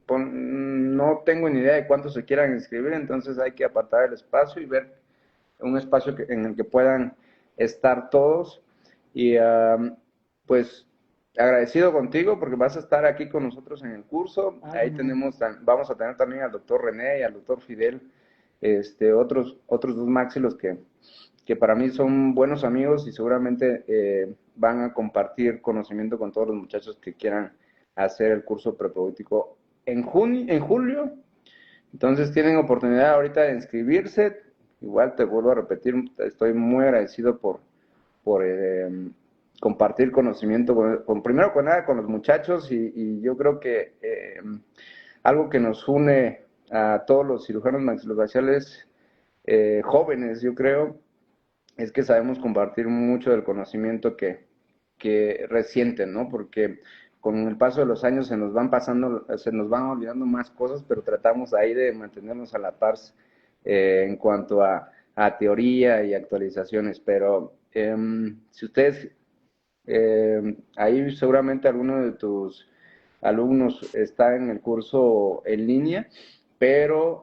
No tengo ni idea de cuántos se quieran inscribir, entonces hay que apartar el espacio y ver un espacio en el que puedan estar todos. Y pues agradecido contigo porque vas a estar aquí con nosotros en el curso. Ah, Ahí amigo. vamos a tener también al doctor René y al doctor Fidel, otros dos máxilos que para mí son buenos amigos y seguramente van a compartir conocimiento con todos los muchachos que quieran hacer el curso preprodúctico en julio. Entonces tienen oportunidad ahorita de inscribirse. Igual te vuelvo a repetir, estoy muy agradecido por compartir conocimiento primero con nada con los muchachos y yo creo que algo que nos une a todos los cirujanos maxilofaciales jóvenes, yo creo, es que sabemos compartir mucho del conocimiento que resienten, ¿no? Porque con el paso de los años se nos van olvidando más cosas, pero tratamos ahí de mantenernos a la par en cuanto a teoría y actualizaciones. Pero si ustedes, ahí seguramente alguno de tus alumnos está en el curso en línea, pero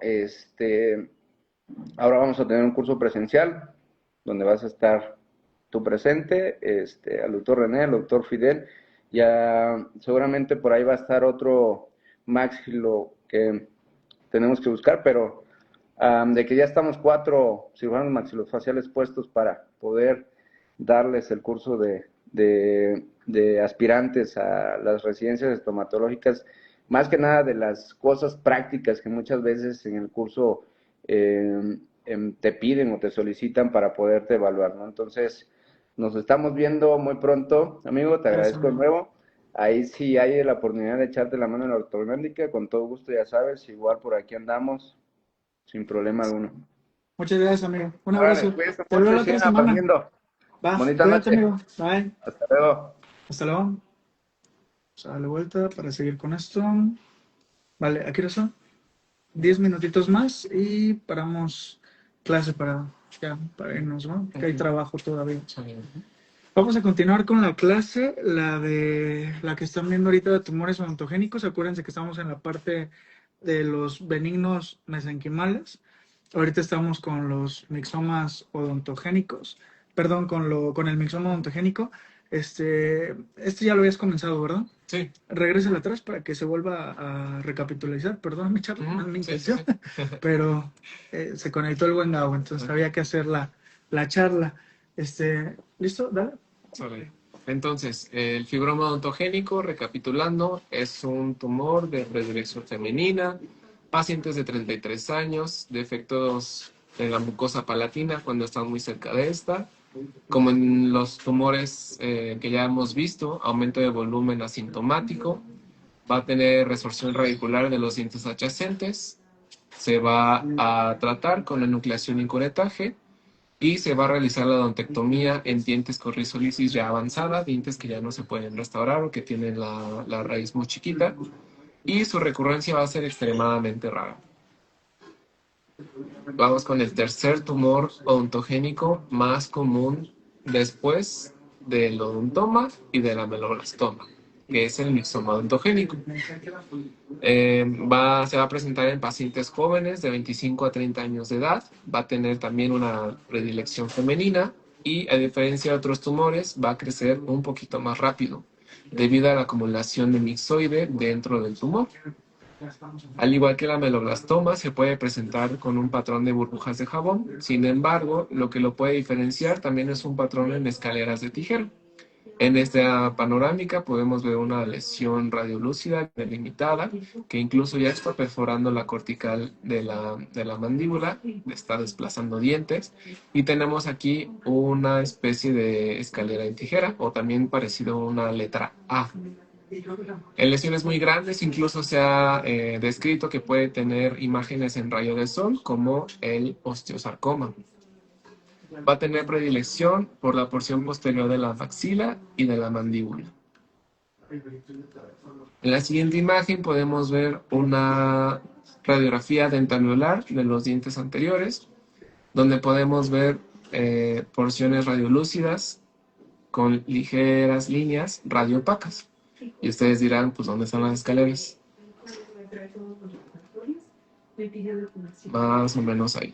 ahora vamos a tener un curso presencial donde vas a estar tú presente, al doctor René, al doctor Fidel, ya seguramente por ahí va a estar otro Maxilo que tenemos que buscar, pero de que ya estamos 4 cirujanos maxilofaciales puestos para poder darles el curso de aspirantes a las residencias estomatológicas, más que nada de las cosas prácticas que muchas veces en el curso te piden o te solicitan para poderte evaluar, ¿no? Entonces, nos estamos viendo muy pronto, amigo, te agradezco de nuevo. Ahí sí hay la oportunidad de echarte la mano en la ortognática, con todo gusto, ya sabes, igual por aquí andamos, sin problema alguno. Muchas gracias, amigo. Un Órale, abrazo. cuídense Te veo mucho la y otra sigan semana. aprendiendo. Va, Bonita cuídate, noche. amigo. Bye. Hasta luego. Hasta luego. Vamos a darle vuelta para seguir con esto. Vale, aquí lo son. 10 minutitos más y paramos clase para irnos, ¿no? Porque hay trabajo todavía. Vamos a continuar con la clase, la que están viendo ahorita de tumores odontogénicos. Acuérdense que estamos en la parte de los benignos mesenquimales. Ahorita estamos con los mixomas odontogénicos. Perdón, con el mixoma odontogénico. Este ya lo habías comenzado, ¿verdad? Sí. Regrésale atrás para que se vuelva a recapitularizar. Perdóname, Charlie, no es mi intención. Pero se conectó el buen Gabo, entonces había que hacer la charla. ¿Listo? Dale. Vale. Entonces, el fibroma odontogénico, recapitulando, es un tumor de predilección femenina, pacientes de 33 años, defectos en la mucosa palatina cuando están muy cerca de esta, como en los tumores que ya hemos visto, aumento de volumen asintomático, va a tener resorción radicular de los dientes adyacentes, se va a tratar con enucleación y curetaje, y se va a realizar la odontectomía en dientes con risolisis ya avanzada, dientes que ya no se pueden restaurar o que tienen la raíz muy chiquita, y su recurrencia va a ser extremadamente rara. Vamos con el tercer tumor odontogénico más común después del odontoma y del ameloblastoma, que es el mixoma odontogénico. Se va a presentar en pacientes jóvenes de 25 a 30 años de edad, va a tener también una predilección femenina y, a diferencia de otros tumores, va a crecer un poquito más rápido debido a la acumulación de mixoide dentro del tumor. Al igual que el ameloblastoma, se puede presentar con un patrón de burbujas de jabón. Sin embargo, lo que lo puede diferenciar también es un patrón en escaleras de tijera. En esta panorámica podemos ver una lesión radiolúcida delimitada que incluso ya está perforando la cortical de la mandíbula, está desplazando dientes, y tenemos aquí una especie de escalera en tijera o también parecido a una letra A. En lesiones muy grandes incluso se ha descrito que puede tener imágenes en rayo de sol como el osteosarcoma. Va a tener predilección por la porción posterior de la maxila y de la mandíbula. En la siguiente imagen podemos ver una radiografía dentanular de los dientes anteriores, donde podemos ver porciones radiolúcidas con ligeras líneas radiopacas. Y ustedes dirán, pues, ¿dónde están las escaleras? Más o menos ahí.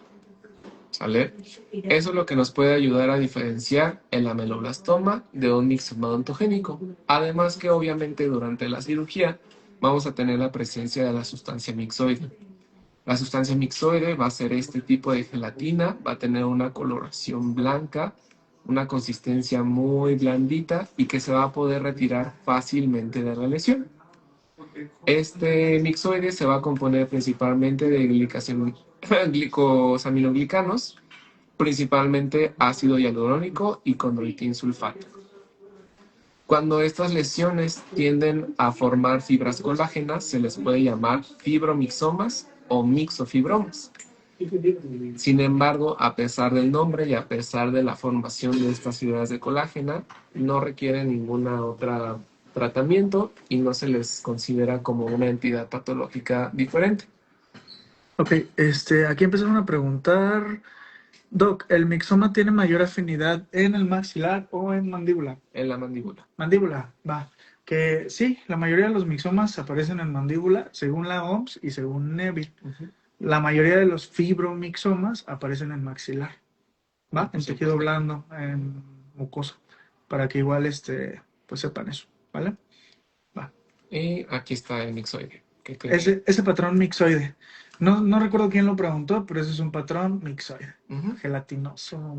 ¿Sale? Eso es lo que nos puede ayudar a diferenciar el ameloblastoma de un mixoma odontogénico. Además que obviamente durante la cirugía vamos a tener la presencia de la sustancia mixoide. La sustancia mixoide va a ser este tipo de gelatina, va a tener una coloración blanca, una consistencia muy blandita y que se va a poder retirar fácilmente de la lesión. Este mixoide se va a componer principalmente de glicosaminoglicanos, principalmente ácido hialurónico y condroitin sulfato. Cuando estas lesiones tienden a formar fibras colágenas, se les puede llamar fibromixomas o mixofibromas. Sin embargo, a pesar del nombre y a pesar de la formación de estas fibras de colágena, no requieren ninguna otra tratamiento y no se les considera como una entidad patológica diferente. Ok, aquí empezaron a preguntar, Doc, ¿el mixoma tiene mayor afinidad en el maxilar o en mandíbula? En la mandíbula. Mandíbula, va. Que sí, la mayoría de los mixomas aparecen en mandíbula, según la OMS y según Neville. La mayoría de los fibromixomas aparecen en maxilar, ¿va? En tejido blando, en mucosa, para que igual, pues sepan eso, ¿vale? Va. Y aquí está el mixoide. Ese patrón mixoide. No recuerdo quién lo preguntó, pero ese es un patrón mixoide, gelatinoso,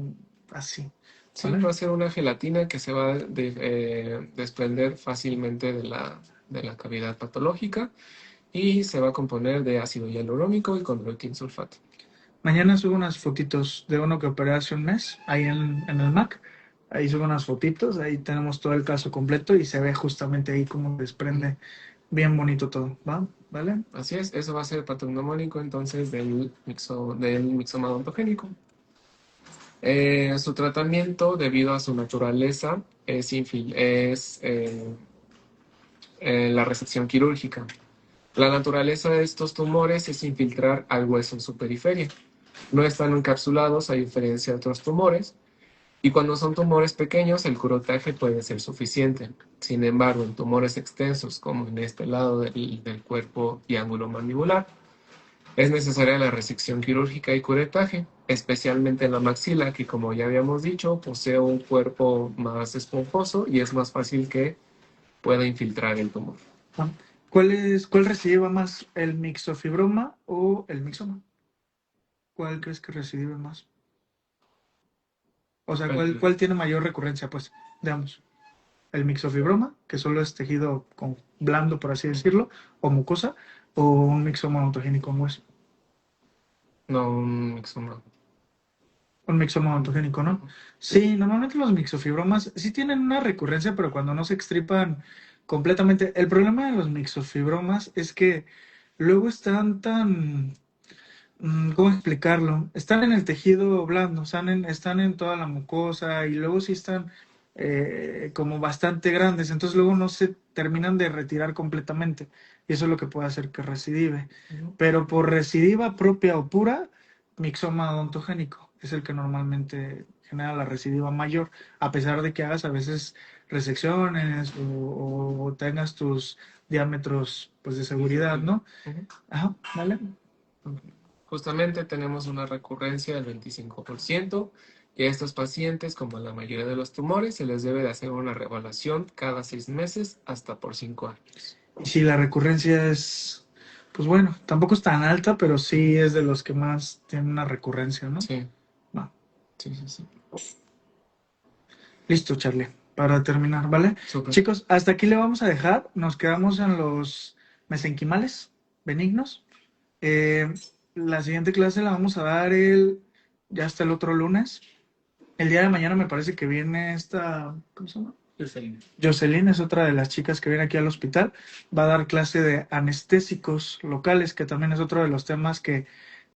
así. Sí, ¿vale? va a ser una gelatina que se va a desprender fácilmente de la cavidad patológica y se va a componer de ácido hialurónico y chondroitin sulfato. Mañana subo unas fotitos de uno que operé hace un mes, ahí en el Mac. Ahí subo unas fotitos, ahí tenemos todo el caso completo y se ve justamente ahí cómo desprende bien bonito todo, ¿va? ¿Vale? Así es, eso va a ser patognomónico entonces del mixoma odontogénico. Su tratamiento, debido a su naturaleza, es la resección quirúrgica. La naturaleza de estos tumores es infiltrar al hueso en su periferia. No están encapsulados a diferencia de otros tumores, y cuando son tumores pequeños el curotaje puede ser suficiente. Sin embargo, en tumores extensos, como en este lado del cuerpo y ángulo mandibular, es necesaria la resección quirúrgica y curetaje, especialmente en la maxila, que como ya habíamos dicho, posee un cuerpo más esponjoso y es más fácil que pueda infiltrar el tumor. ¿Va? ¿Cuál recibe más, el mixofibroma o el mixoma? ¿Cuál crees que recibe más? O sea, ¿cuál tiene mayor recurrencia? Pues, veamos. El mixofibroma, que solo es tejido blando, por así decirlo, o mucosa, o un mixoma odontogénico en hueso. No, un mixoma. Un mixoma odontogénico, ¿no? Sí, normalmente los mixofibromas sí tienen una recurrencia, pero cuando no se extripan completamente. El problema de los mixofibromas es que luego están tan, ¿cómo explicarlo? Están en el tejido blando, están en toda la mucosa y luego sí están como bastante grandes, entonces luego no se terminan de retirar completamente y eso es lo que puede hacer que recidive. Pero por recidiva propia o pura, mixoma odontogénico es el que normalmente genera la recidiva mayor, a pesar de que hagas a veces resecciones o tengas tus diámetros pues de seguridad, ¿no? Ajá, ¿vale? Justamente tenemos una recurrencia del 25% y a estos pacientes, como en la mayoría de los tumores, se les debe de hacer una reevaluación cada 6 meses hasta por 5 años. Y si la recurrencia es, pues bueno, tampoco es tan alta, pero sí es de los que más tienen una recurrencia, ¿no? Sí, Va. sí, sí, sí. Listo, Charlie, para terminar, ¿vale? Súper. Chicos, hasta aquí le vamos a dejar. Nos quedamos en los mesenquimales benignos. La siguiente clase la vamos a dar ya hasta el otro lunes. El día de mañana me parece que viene ¿cómo se llama? Jocelyn. Jocelyn es otra de las chicas que viene aquí al hospital. Va a dar clase de anestésicos locales, que también es otro de los temas que